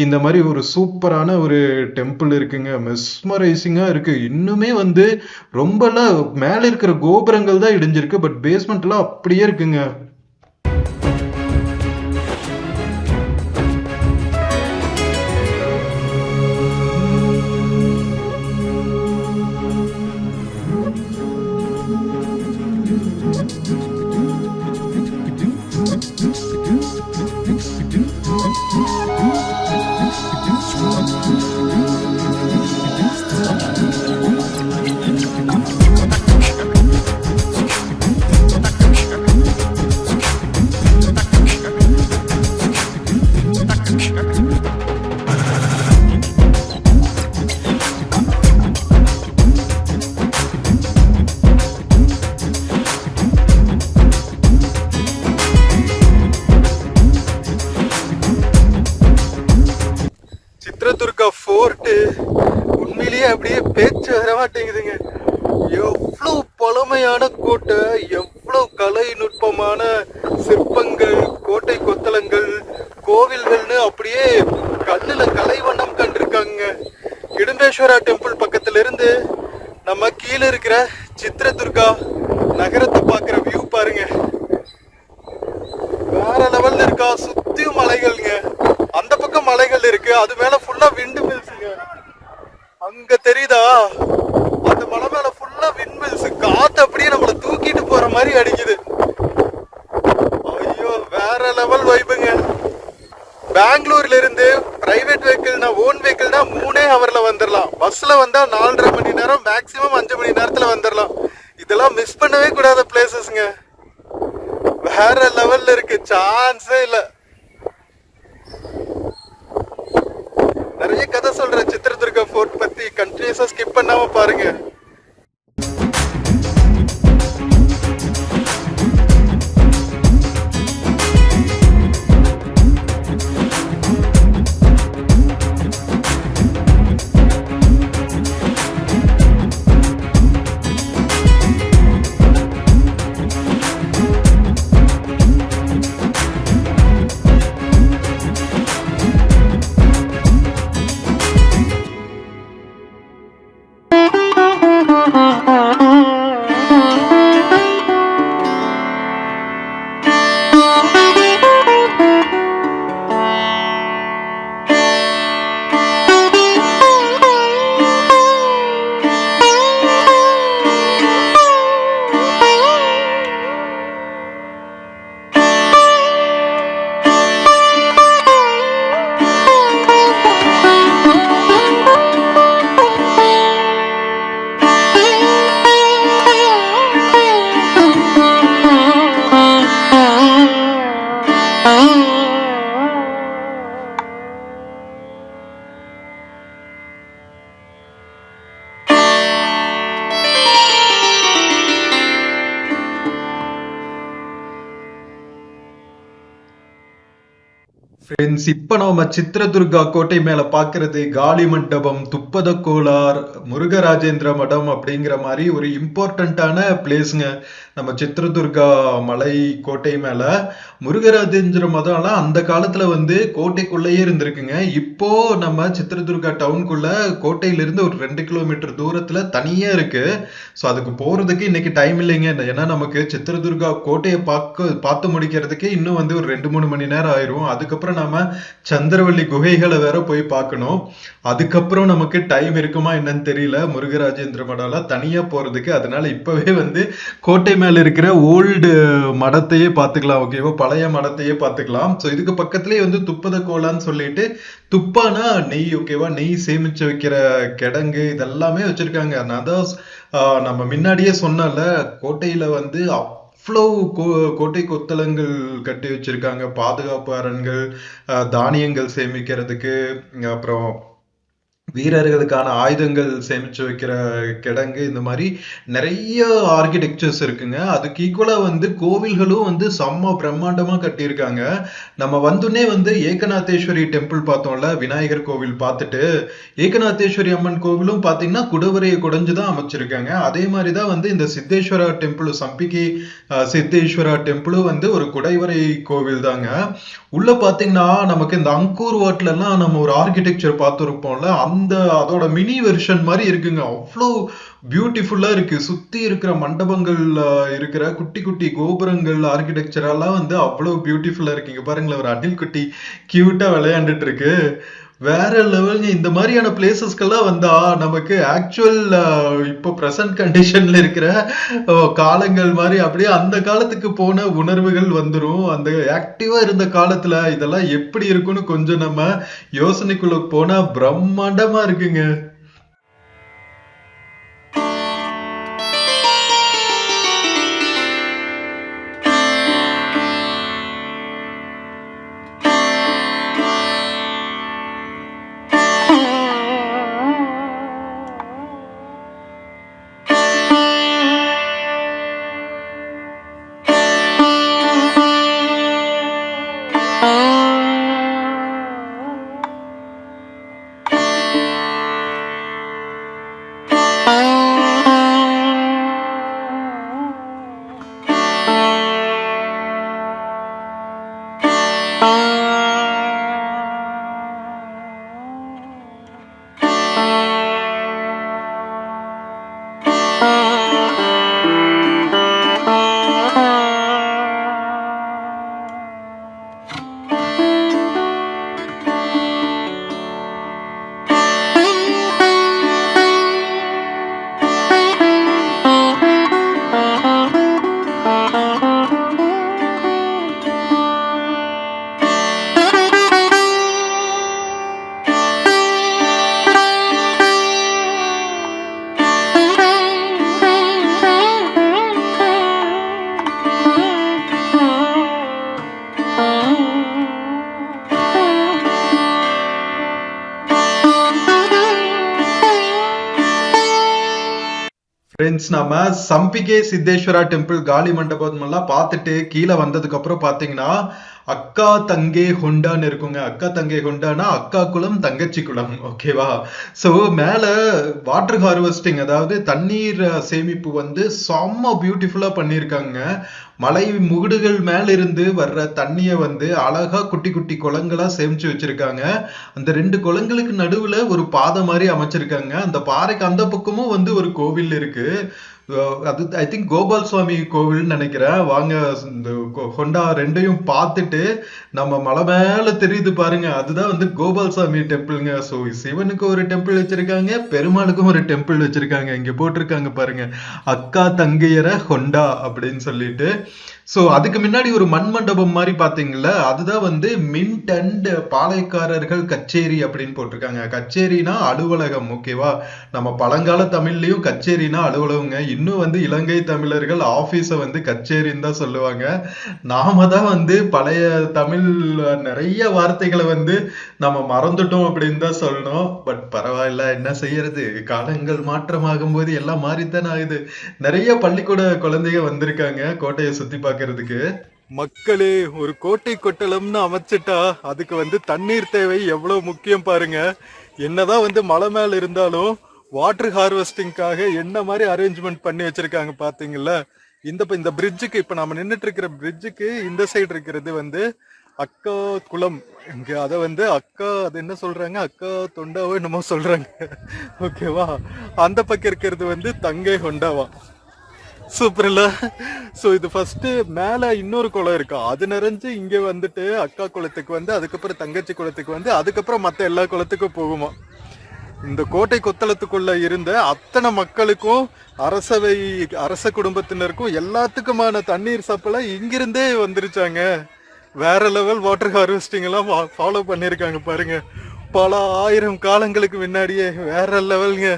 இந்த மாதிரி ஒரு சூப்பரான ஒரு டெம்பிள் இருக்குங்க. மெஸ்மரைசிங்கா இருக்கு. இன்னுமே வந்து ரொம்பலாம் மேல இருக்கிற கோபுரங்கள் தான் இடிஞ்சிருக்கு, பட் பேஸ்மெண்ட் எல்லாம் அப்படியே இருக்குங்க. சித்ரதுர்கா ஃபோர்ட் உண்மையிலேயே அப்படியே பேச்சு வர மாட்டேங்குதுங்க. எவ்வளவு பழமையான கோட்டை, எவ்வளவு கலை நுட்பமான சிற்பங்கள், கோட்டை கொத்தளங்கள், கோவில்கள்னு அப்படியே கண்ணுல கலைவண்ணம் கண்டிருக்காங்க. இடும்பேஸ்வரா டெம்பிள் பக்கத்துல இருந்து நம்ம கீழே இருக்கிற சித்ரதுர்கா நகரத்தை பார்க்குற வியூ பாருங்க, வேற லெவல்ல இருக்கா. சுத்தியும் மலைகள்ங்க, அந்த பக்கம் மலைகள் இருக்கு, அது மேல ஃபுல்லா விண்டு மில்ஸுங்க. அங்க தெரியுதா, அந்த மலை மேல ஃபுல்லா விண்ட் மில்ஸ். காத்து அப்படியே நம்மள தூக்கிட்டு போற மாதிரி அடிக்குது. ஐயோ, வேற லெவல் வைப்புங்க. பெங்களூர்ல இருந்து பிரைவேட் வெஹிக்கிள்னா, ஓன் வெஹிக்கிள்னா 3 ஹவர்ல வந்துடலாம். பஸ்ல வந்தா 4.5 மணி நேரம், மேக்சிமம் 5 மணி நேரத்துல வந்துடலாம். இதெல்லாம் மிஸ் பண்ணவே கூடாத பிளேசஸ்ங்க. வேற லெவல்ல இருக்கு, சான்ஸே இல்ல. நிறைய கதை சொல்றேன் சித்ரதுர்கா ஃபோர்ட் பத்தி, கண்டினியூஸா ஸ்கிப் பண்ணாம பாருங்க. ஃப்ரெண்ட்ஸ், இப்ப நாம சித்ரதுர்கா கோட்டை மேல பாக்குறது காளி மண்டபம், துப்பத கோலார், முருகராஜேந்திர மடம் அப்படிங்கிற மாதிரி ஒரு இம்பார்ட்டன்டான பிளேஸ்ங்க நம்ம சித்ரதுர்கா மலை கோட்டை மேல. முருகராஜேந்திர மதம்லாம் அந்த காலத்துல வந்து கோட்டைக்குள்ளேயே இருந்திருக்குங்க. இப்போ நம்ம சித்ரதுர்கா டவுனுக்குள்ள கோட்டையிலிருந்து ஒரு 2 கிலோமீட்டர் தூரத்துல தனியா இருக்கு. ஸோ அதுக்கு போறதுக்கு இன்னைக்கு டைம் இல்லைங்க. ஏன்னா நமக்கு சித்ரதுர்கா கோட்டையை பார்த்து முடிக்கிறதுக்கு இன்னும் வந்து ஒரு 2-3 மணி நேரம் ஆயிரும். அதுக்கப்புறம் நாம சந்திரவள்ளி குகைகளை வேற போய் பார்க்கணும். அதுக்கப்புறம் நமக்கு டைம் இருக்குமா என்னன்னு தெரியல முருகராஜேந்திர மடம்லாம் தனியா போறதுக்கு. அதனால இப்பவே வந்து கோட்டை மேல இருக்கிற ஓல்டு மடத்தையே பார்த்துக்கலாம். ஓகேவா, பழைய மடத்தையே பார்த்துக்கலாம். ஸோ இதுக்கு பக்கத்துலயே வந்து துப்பத கோலான்னு சொல்லிட்டு, துப்பானா நெய், ஓகேவா, நெய் சேமிச்சு வைக்கிற கிடங்கு இதெல்லாமே வச்சிருக்காங்க. நான் தான் நம்ம முன்னாடியே சொன்னல, கோட்டையில வந்து கோட்டை கொத்தளங்கள் கட்டி வச்சிருக்காங்க, பாதுகாப்பு அரண்கள், தானியங்கள் சேமிக்கிறதுக்கு, அப்புறம் வீரர்களுக்கான ஆயுதங்கள் சேமிச்சு வைக்கிற கிடங்கு, இந்த மாதிரி நிறைய ஆர்கிடெக்சர்ஸ் இருக்குங்க. அதுக்கு ஈக்குவலா வந்து கோவில்களும் வந்து செம்ம பிரம்மாண்டமா கட்டியிருக்காங்க. நம்ம வந்துனே வந்து ஏகநாதேஸ்வரி டெம்பிள் பார்த்தோம்ல, விநாயகர் கோவில் பார்த்துட்டு ஏகநாதேஸ்வரி அம்மன் கோவிலும் பார்த்தீங்கன்னா குடவரையை குடைஞ்சுதான் அமைச்சிருக்காங்க. அதே மாதிரிதான் வந்து இந்த சித்தேஸ்வரா டெம்பிள், சம்பிகை சித்தேஸ்வரா டெம்பிளும் வந்து ஒரு குடைவரை கோவில் தாங்க. உள்ள பாத்தீங்கன்னா நமக்கு இந்த அங்கூர் வாட்ல எல்லாம் நம்ம ஒரு ஆர்கிடெக்சர் பார்த்துருப்போம்ல, அதோட மினி வெர்ஷன் மாதிரி இருக்குங்க. அவ்வளோ பியூட்டிஃபுல்லா இருக்கு. சுத்தி இருக்கிற மண்டபங்கள்ல இருக்கிற குட்டி குட்டி கோபுரங்கள் ஆர்கிடெக்சர் எல்லாம் வந்து அவ்வளவு பியூட்டிஃபுல்லா இருக்கு. இங்க பாருங்களேன், ஒரு அணில் குட்டி கியூட்டா விளையாண்டுட்டு இருக்கு. வேற லெவலுங்க. இந்த மாதிரியான பிளேசஸ்க்கெல்லாம் வந்தா நமக்கு ஆக்சுவல் இப்போ பிரசன்ட் கண்டிஷன்ல இருக்கிற காலங்கள் மாதிரி அப்படியே அந்த காலத்துக்கு போன உணர்வுகள் வந்துடும். அந்த ஆக்டிவா இருந்த காலத்துல இதெல்லாம் எப்படி இருக்கும்னு கொஞ்சம் நம்ம யோசனைக்குள்ள போனா பிரம்மாண்டமா இருக்குங்க. ஃப்ரெண்ட்ஸ், நம்ம சம்பிகை சித்தேஸ்வரா டெம்பிள் காலி மண்டபம் எல்லாம் பார்த்துட்டு கீழே வந்ததுக்கு அப்புறம் பாத்தீங்கன்னா அக்கா தங்கை ஹொண்டான்னு இருக்குங்க. அக்கா தங்கை ஹொண்டானா அக்கா குளம் தங்கச்சி குளம், ஓகேவா? ஸோ மேல வாட்டர் ஹார்வெஸ்டிங், அதாவது தண்ணீர் சேமிப்பு வந்து செம்ம பியூட்டிஃபுல்லா பண்ணியிருக்காங்க. மலை முகுடுகள் மேல இருந்து வர்ற தண்ணிய வந்து அழகா குட்டி குட்டி குளங்களா சேமிச்சு வச்சிருக்காங்க. அந்த 2 குளங்களுக்கு நடுவுல ஒரு பாதை மாதிரி அமைச்சிருக்காங்க. அந்த பாறைக்கு அந்த பக்கமும் வந்து ஒரு கோவில் இருக்கு. அது ஐ திங்க் கோபால் சுவாமி கோவில்னு நினைக்கிறேன். வாங்க இந்த ஹொண்டா ரெண்டையும் பார்த்துட்டு நம்ம மலை மேல தெரியுது பாருங்க, அதுதான் வந்து கோபால் சாமி டெம்பிள்ங்க. ஸோ சிவனுக்கு ஒரு டெம்பிள் வச்சிருக்காங்க, பெருமாளுக்கும் ஒரு டெம்பிள் வச்சிருக்காங்க. இங்க போட்டிருக்காங்க பாருங்க, அக்கா தங்கையர ஹொண்டா அப்படின்னு சொல்லிட்டு. ஸோ அதுக்கு முன்னாடி ஒரு மண் மண்டபம் மாதிரி பாத்தீங்கல்ல, அதுதான் வந்து மின்ட் அண்ட் பாளையக்காரர்கள் கச்சேரி அப்படின்னு போட்டிருக்காங்க. கச்சேரினா அலுவலகம், ஓகேவா? நம்ம பழங்கால தமிழ்லயும் கச்சேரினா அலுவலகங்க. இன்னும் வந்து இலங்கை தமிழர்கள் ஆபீஸ வந்து கச்சேரின்னு தான் சொல்லுவாங்க. நாம தான் வந்து பழைய தமிழ் நிறைய வார்த்தைகளை வந்து நம்ம மறந்துட்டோம் அப்படின்னு தான் சொல்லணும். பட் பரவாயில்ல, என்ன செய்யறது, காலங்கள் மாற்றமாகும் போது எல்லாம் மாறித்தானே ஆகுது. நிறைய பள்ளிக்கூட குழந்தைங்க வந்திருக்காங்க கோட்டையை சுத்தி பார்க்கிறதுக்கு. மக்களே, ஒரு கோட்டை கொட்டலம்னு அமைச்சிட்டா அதுக்கு வந்து தண்ணீர் தேவை எவ்வளவு முக்கியம் பாருங்க. என்னதான் வந்து மலை மேல இருந்தாலும் வாட்டர் ஹார்வெஸ்டிங்காக என்ன மாதிரி அரேஞ்ச்மெண்ட் பண்ணி வச்சிருக்காங்க பாத்தீங்கல்ல. இந்த பிரிட்ஜுக்கு, இப்ப நம்ம நின்றுட்டு இருக்கிற பிரிட்ஜுக்கு இந்த சைடு இருக்கிறது வந்து அக்கா குளம். இங்க அத வந்து அக்கா, அது என்ன சொல்றாங்க, அக்கா தொண்டாவோ என்னமோ சொல்றாங்க, ஓகேவா? அந்த பக்கம் இருக்கிறது வந்து தங்கை ஹொண்டாவா. சூப்பர் இல்ல? சோ இது ஃபர்ஸ்ட் மேல இன்னொரு குளம் இருக்கா, அது நிறைஞ்சு இங்க வந்துட்டு அக்கா குளத்துக்கு வந்து, அதுக்கப்புறம் தங்கச்சி குளத்துக்கு வந்து, அதுக்கப்புறம் மத்த எல்லா குளத்துக்கும் போகுமா. இந்த கோட்டை கொத்தளத்துக்குள்ள இருந்த அத்தனை மக்களுக்கும், அரச குடும்பத்தினருக்கும் எல்லாத்துக்குமான தண்ணீர் சப்ளை இங்கிருந்தே வந்துருச்சாங்க. வேற லெவல் வாட்டர் ஹார்வெஸ்டிங் எல்லாம் ஃபாலோ பண்ணிருக்காங்க பாருங்க, பல 1000 காலங்களுக்கு முன்னாடியே. வேற லெவல்ங்க.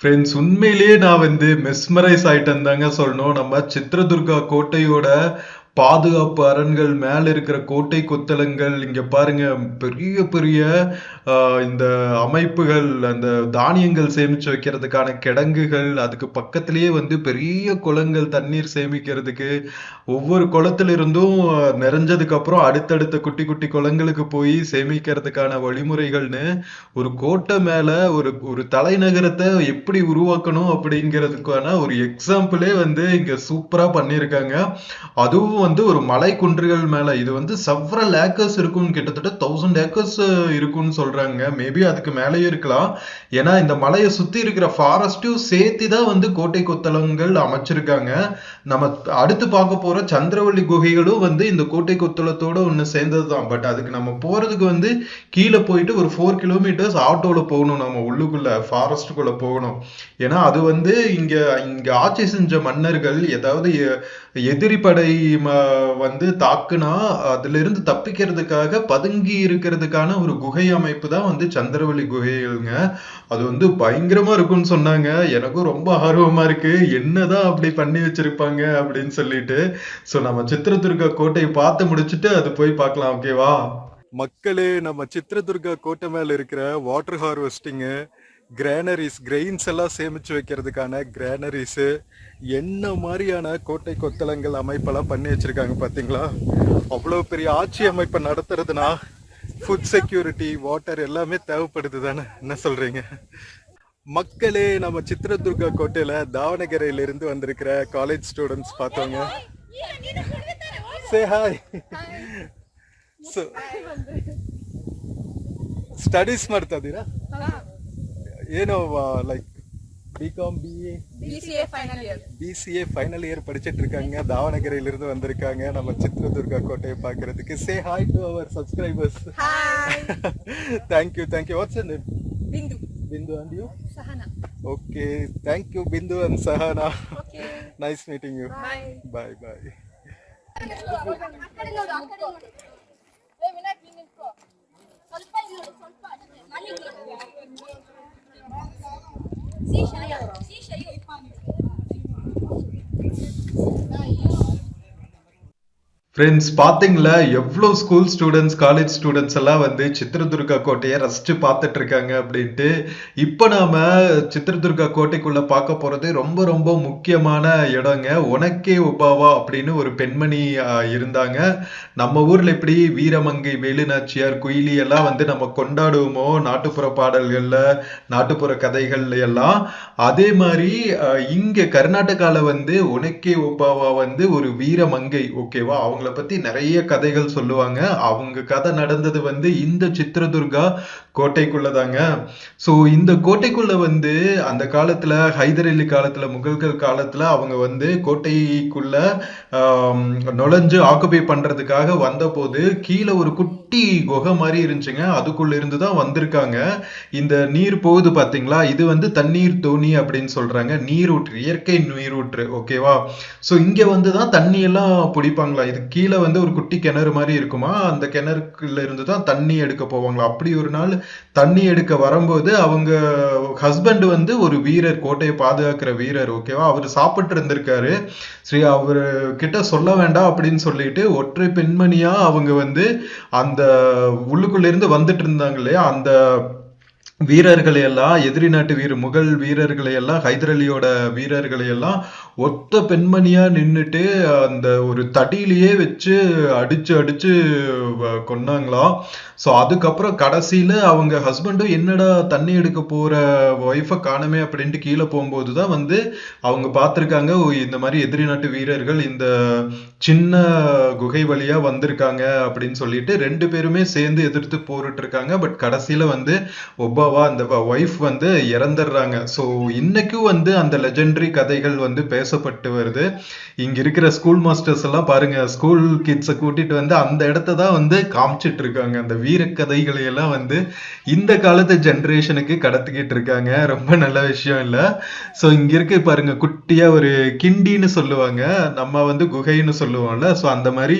ஃப்ரெண்ட்ஸ் உண்மையிலேயே நான் வந்து மெஸ்மரைஸ் ஆயிட்டேன் தாங்க சொல்லணும். நம்ம சித்ரதுர்கா கோட்டையோட பாதுகாப்பு அரண்கள், மேல இருக்கிற கோட்டை கொத்தளங்கள், இங்க பாருங்க பெரிய பெரிய இந்த அமைப்புகள், அந்த தானியங்கள் சேமிச்சு வைக்கிறதுக்கான கிடங்குகள், அதுக்கு பக்கத்திலேயே வந்து பெரிய குளங்கள் தண்ணீர் சேமிக்கிறதுக்கு, ஒவ்வொரு குளத்துல இருந்தும் நிறைஞ்சதுக்கு அப்புறம் அடுத்தடுத்த குட்டி குட்டி குளங்களுக்கு போய் சேமிக்கிறதுக்கான வழிமுறைகள்னு ஒரு கோட்டை மேல ஒரு ஒரு தலைநகரத்தை எப்படி உருவாக்கணும் அப்படிங்கிறதுக்கான ஒரு எக்ஸாம்பிளே வந்து இங்க சூப்பரா பண்ணியிருக்காங்க. அதுவும் வந்து ஒரு மலை குன்றுகள் மேல, இது வந்து செவரல் ஏக்கர்ஸ் இருக்கும், கிட்டத்தட்ட 1000 ஏக்கர்ஸ் இருக்கும்னு சொல்றாங்க. மேபி அதுக்கு மேலேயும் இருக்கலாம். ஏன்னா இந்த மலையை சுத்தி இருக்கிற ஃபாரஸ்ட்டும் சேர்த்து தான் வந்து கோட்டை கொத்தளங்கள் அமைச்சிருக்காங்க. நம்ம அடுத்து பார்க்க போற சந்திரவள்ளி குகைகளும் வந்து இந்த கோட்டை கொத்தளத்தோட ஒண்ணு சேர்ந்ததுதான். பட் அதுக்கு நம்ம போறதுக்கு வந்து கீழே போயிட்டு ஒரு 4 கிலோமீட்டர்ஸ் ஆட்டோல போகணும், நம்ம உள்ளுக்குள்ள ஃபாரஸ்டுக்குள்ள போகணும். ஏன்னா அது வந்து இங்க இங்க ஆட்சி செஞ்ச மன்னர்கள் ஏதாவது எதிரி படை வந்து தாக்குனா அதுல இருந்து தப்பிக்கிறதுக்காக பதுங்கி இருக்கிறதுக்கான ஒரு குகை அமைப்பு தான் வந்து சந்திரவள்ளி குகைகள்ங்க. அது வந்து பயங்கரமா இருக்கும்னு சொன்னாங்க. எனக்கும் ரொம்ப ஆர்வமா இருக்கு, என்னதான் அப்படி பண்ணி வச்சிருப்பாங்க அப்படின்னு சொல்லிட்டு. சோ நம்ம சித்ரதுர்கா கோட்டையை பார்த்து முடிச்சுட்டு அது போய் பார்க்கலாம். ஓகேவா மக்களே? நம்ம சித்ரதுர்கா கோட்டை மேல இருக்கிற வாட்டர் ஹார்வெஸ்டிங்கு, கிரானரிஸ், கிரெயின்ஸ் எல்லாம் சேமிச்சு வைக்கிறதுக்கான கிரானரிஸ், என்ன மாதிரியான கோட்டை கொத்தளங்கள் அமைப்பெல்லாம் பண்ணி வச்சிருக்காங்க பாத்தீங்களா? அவ்வளோ பெரிய ஆட்சி அமைப்பை நடத்துறதுனா ஃபுட் செக்யூரிட்டி, வாட்டர் எல்லாமே தேவைப்படுது தானே, என்ன சொல்றீங்க மக்களே? நம்ம சித்ரதுர்கா கோட்டையில தாவணகரையில இருந்து வந்திருக்கிற காலேஜ் ஸ்டூடெண்ட்ஸ் பார்த்தோங்க. Say hi. ಸ್ಟಡೀಸ್ ಮಾಡ್ತಾ ಇದ್ದೀರಾ? ಏನು like BCom, BA, BCA final year படிச்சிட்டு இருக்காங்க. தாவணகரையில இருந்து வந்திருக்காங்க நம்ம சித்ரதுர்கா கோட்டையை பார்க்கிறதுக்கு. Say hi to our subscribers. Thank you thank you. What's your name? Bindu. Bindu and you? Sahana. Okay, thank you Bindu and Sahana. Okay. Nice meeting you. Bye. Bye bye. Friends பாத்தீங்களா எவ்வளோ ஸ்கூல் ஸ்டூடெண்ட்ஸ், காலேஜ் ஸ்டூடெண்ட்ஸ் எல்லாம் வந்து சித்ரதுர்கா கோட்டையை ரசிச்சு பார்த்துட்டு இருக்காங்க அப்படின்ட்டு. இப்போ நாம சித்ரதுர்கா கோட்டைக்குள்ள பார்க்க போறது ரொம்ப ரொம்ப முக்கியமான இடங்க. ஒனக்கே ஒபாவா அப்படின்னு ஒரு பெண்மணி இருந்தாங்க. நம்ம ஊர்ல எப்படி வீரமங்கை, வேலுநாச்சியார், குயிலி எல்லாம் வந்து நம்ம கொண்டாடுவோமோ நாட்டுப்புற பாடல்கள்ல, நாட்டுப்புற கதைகள்ல எல்லாம், அதே மாதிரி இங்க கர்நாடகால வந்து ஒனக்கே ஒபாவா வந்து ஒரு வீரமங்கை. ஓகேவா? அவங்கள பத்தி நிறைய கதைகள் சொல்லுவாங்க. அவங்க கதை நடந்தது வந்து இந்த சித்ரதுர்கா கோட்டைக்குள்ளதாங்க. சோ இந்த கோட்டைக்குள்ள வந்து அந்த காலத்துல, ஹைதர் அலி காலத்துல, முகல்கள் காலத்துல அவங்க வந்து கோட்டைக்குள்ள நுழைஞ்சு ஆக்குபை பண்றதுக்காக வந்த போது கீழே ஒரு குட்டி குகை மாதிரி இருந்துச்சுங்க. அதுக்குள்ள இருந்துதான் வந்திருக்காங்க. இந்த நீர் போகுது பாத்தீங்களா, இது வந்து தண்ணீர் தோணி அப்படின்னு சொல்றாங்க. நீரூற்று, இயற்கை நீரூற்று. ஓகேவா? சோ இங்க வந்துதான் தண்ணி எல்லாம் பிடிப்பாங்களா. இது கீழே வந்து ஒரு குட்டி கிணறு மாதிரி இருக்குமா, அந்த கிணறுக்குள்ள இருந்துதான் தண்ணி எடுக்க போவாங்களா. அப்படி ஒரு நாள் தண்ணி எடுக்க வரும்போது அவங்க ஹஸ்பண்ட் வந்து ஒரு வீரர், கோட்டையை பாதுகாக்கிற வீரர். ஓகேவா? அவர் சாப்பிட்டு இருந்திருக்காரு. சரி, அவரு கிட்ட சொல்ல வேண்டாம் அப்படின்னு சொல்லிட்டு ஒற்றை பெண்மணியா அவங்க வந்து அந்த உள்ளுக்குள்ள இருந்து வந்துட்டு இருந்தாங்க இல்லையா, அந்த வீரர்களை எல்லாம், எதிரி நாட்டு முகல் வீரர்களை எல்லாம், ஹைதர் அலியோட வீரர்களை எல்லாம் ஒத்த பெண்மணியா நின்னுட்டு அந்த ஒரு தடியிலேயே வச்சு அடிச்சு அடிச்சு கொன்னாங்களாம். ஸோ அதுக்கப்புறம் கடைசியில அவங்க ஹஸ்பண்டும் என்னடா தண்ணி எடுக்க போற ஒய்ஃபை காணமே அப்படின்ட்டு கீழே போகும்போதுதான் வந்து அவங்க பார்த்துருக்காங்க, இந்த மாதிரி எதிரி நாட்டு வீரர்கள் இந்த சின்ன குகை வழியா வந்திருக்காங்க அப்படின்னு சொல்லிட்டு 2 பேருமே சேர்ந்து எதிர்த்து போரிட்டு இருக்காங்க. பட் கடைசியில வந்து ஒபாவா, அந்த ஒய்ஃப் வந்து இறந்துடுறாங்க. ஸோ இன்னைக்கும் வந்து அந்த லெஜெண்டரி கதைகள் வந்து பேசப்பட்டு வருது. இங்க இருக்கிற ஸ்கூல் மாஸ்டர்ஸ் எல்லாம் பாருங்க, ஸ்கூல் கிட்ஸை கூட்டிட்டு வந்து அந்த இடத்த தான் வந்து காமிச்சிட்டு இருக்காங்க. அந்த வீரக்கதைகளை எல்லாம் வந்து இந்த காலத்து ஜென்ரேஷனுக்கு கடத்திக்கிட்டு இருக்காங்க. ரொம்ப நல்ல விஷயம் இல்ல? ஸோ இங்க இருக்கு பாருங்க, குட்டியா ஒரு கிண்டின்னு சொல்லுவாங்க, நம்ம வந்து குகைன்னு சொல்லுவோம்ல. ஸோ அந்த மாதிரி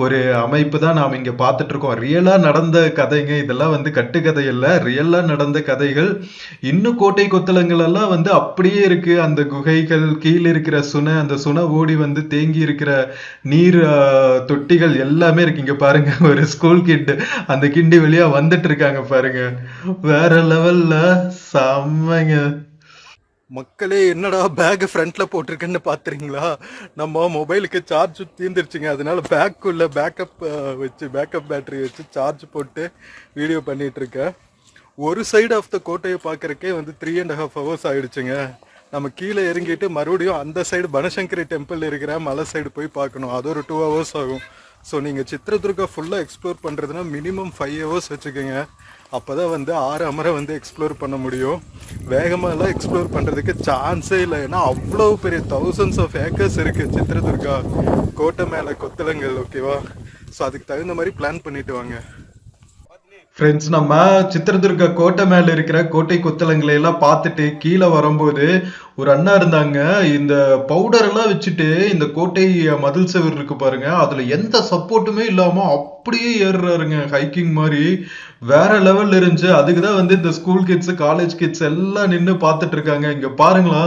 ஒரு அமைப்பு தான் நாம இங்க பார்த்துட்டு இருக்கோம். ரியலா நடந்த கதைங்க இதெல்லாம், வந்து கட்டுக்கதை இல்ல, ரியலா நடந்த வந்த கதைகள். இன்னும் கோட்டை கொத்தளங்கள் எல்லாம் வந்து அப்படியே இருக்கு. அந்த குகைகள், கீழே இருக்கிற சுனை, அந்த சுனை ஓடி வந்து தேங்கி இருக்கிற நீர் தொட்டிகள் எல்லாமே இருக்கு. இங்க பாருங்க, ஒரு ஸ்கூல் கிட் அந்த கிண்டி வெளியா வந்துட்டு இருக்காங்க பாருங்க. வேற லெவல்ல செம்மங்க. மக்களே, என்னடா பேக் ஃப்ரண்ட்ல போட்டிருக்குன்னு பாத்துறீங்களா? நம்ம மொபைலுக்கு சார்ஜ் தீர்ந்துருச்சுங்க, அதனால பேக்குள்ள பேக்கப் பேட்டரி வச்சு சார்ஜ் போட்டு வீடியோ பண்ணிட்டு இருக்கேன். ஒரு சைடு ஆஃப் த கோட்டையை பார்க்கறக்கே வந்து 3.5 hours ஆயிடுச்சுங்க. நம்ம கீழே இறங்கிட்டு மறுபடியும் அந்த சைடு பனசங்கரி டெம்பிள் இருக்கிற மலை சைடு போய் பார்க்கணும், அது ஒரு 2 hours ஆகும். ஸோ நீங்கள் சித்ரதுர்கா ஃபுல்லாக எக்ஸ்ப்ளோர் பண்ணுறதுனா மினிமம் 5 hours வச்சுக்கோங்க. அப்போ தான் வந்து 6 அமரை வந்து எக்ஸ்ப்ளோர் பண்ண முடியும். வேகமாகலாம் எக்ஸ்ப்ளோர் பண்ணுறதுக்கு சான்ஸே இல்லை, ஏன்னா அவ்வளோ பெரிய thousands of acres இருக்குது சித்ரதுர்கா கோட்டை மேலே கொத்தளங்கள். ஓகேவா? ஸோ அதுக்கு தகுந்த மாதிரி பிளான் பண்ணிட்டு வாங்க. ஃப்ரெண்ட்ஸ், நம்ம சித்ரதுர்கா கோட்டை மேல இருக்கிற கோட்டை கொத்தளங்களை எல்லாம் பார்த்துட்டு கீழே வரும்போது ஒரு அண்ணா இருந்தாங்க. இந்த பவுடர் எல்லாம் வச்சுட்டு இந்த கோட்டை மதில் செவர் இருக்கு பாருங்க, அதுல எந்த சப்போர்ட்டுமே இல்லாம அப்படியே ஏறுறாருங்க, ஹைக்கிங் மாதிரி. வேற லெவல்ல இருந்துச்சு. அதுக்குதான் வந்து இந்த ஸ்கூல் கிட்ஸ், காலேஜ் கிட்ஸ் எல்லாம் நின்று பார்த்துட்டு இருக்காங்க. இங்க பாருங்களா,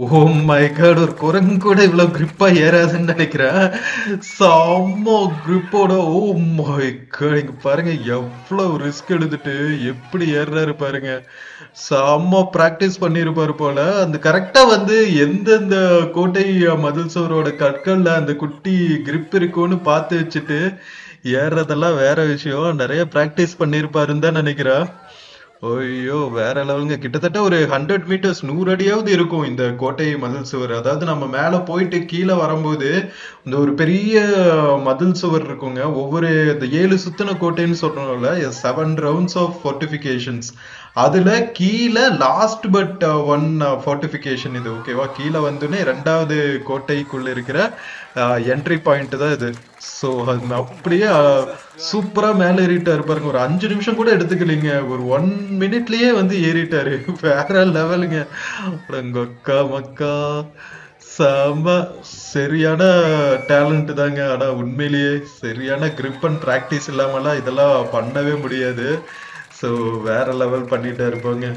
ஓ மை காட், ஒரு குரங்கு கூட இவ்வளவு கிரிப்பா ஏறாதுன்னு நினைக்கிறேன். செம்ம கிரிப்போட. ஓ மை காட், இங்க பாருங்க எவ்வளவு ரிஸ்க் எடுத்துட்டு எப்படி ஏறுறாரு பாருங்க. செம்ம பிராக்டிஸ் பண்ணிருப்பாரு போல. அந்த கரெக்டா வந்து எந்தெந்த கோட்டை மதில் சுவரோட கற்கள்ல அந்த குட்டி கிரிப் இருக்கும்னு பார்த்து வச்சுட்டு ஏறுறதெல்லாம் வேற விஷயம். நிறைய பிராக்டிஸ் பண்ணிருப்பாருன்னு தான் நினைக்கிறேன். ஐயோ, வேற லெவலுங்க. கிட்டத்தட்ட ஒரு 100 meters, 100 அடியாவது இருக்கும் இந்த கோட்டை மதில் சுவர். அதாவது நம்ம மேல போயிட்டு கீழே வரும்போது இந்த ஒரு பெரிய மதில் சுவர் இருக்குங்க. ஒவ்வொரு இந்த 7 சுத்தின கோட்டைன்னு சொல்றோம்ல, 7 rounds of fortifications. அதுல கீழே லாஸ்ட் பட் ஒன் ஃபோர்டிஃபிகேஷன் இது. ஓகேவா? கீழே வந்துன்னு 2வது கோட்டைக்குள்ள இருக்கிற என்ட்ரி பாயிண்ட் தான் இது. ஸோ அது அப்படியே சூப்பரா மேல ஏறிட்டாரு பாருங்க. ஒரு 5 நிமிஷம் கூட எடுத்துக்கலீங்க, ஒரு 1 minute-லயே வந்து ஏறிட்டாரு. வேற லெவலுங்க. உங்க அக்கா மக்கா செம, சரியான டேலண்ட் தாங்க. ஆனா உண்மையிலேயே சரியான கிரிப் அண்ட் பிராக்டிஸ் இல்லாமலாம் இதெல்லாம் பண்ணவே முடியாது. ஸோ வேற லெவல் பண்ணிட்டே இருப்பாங்க.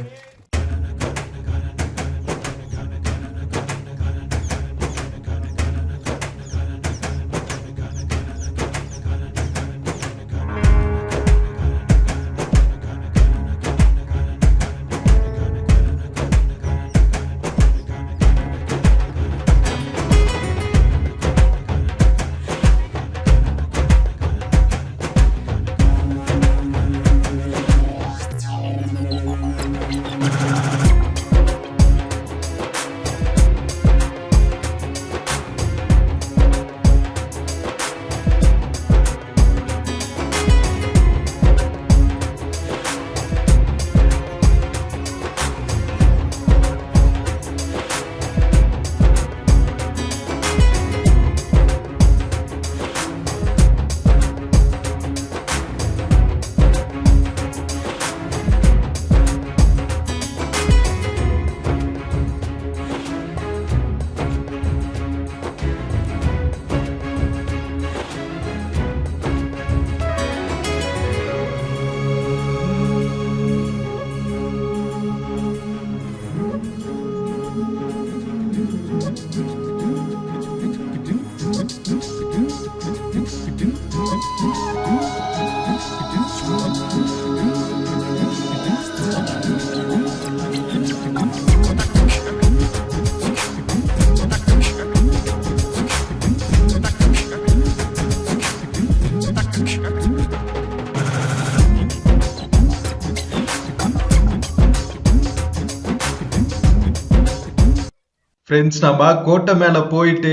ஃப்ரெண்ட்ஸ், நம்ம கோட்டை மேல போயிட்டு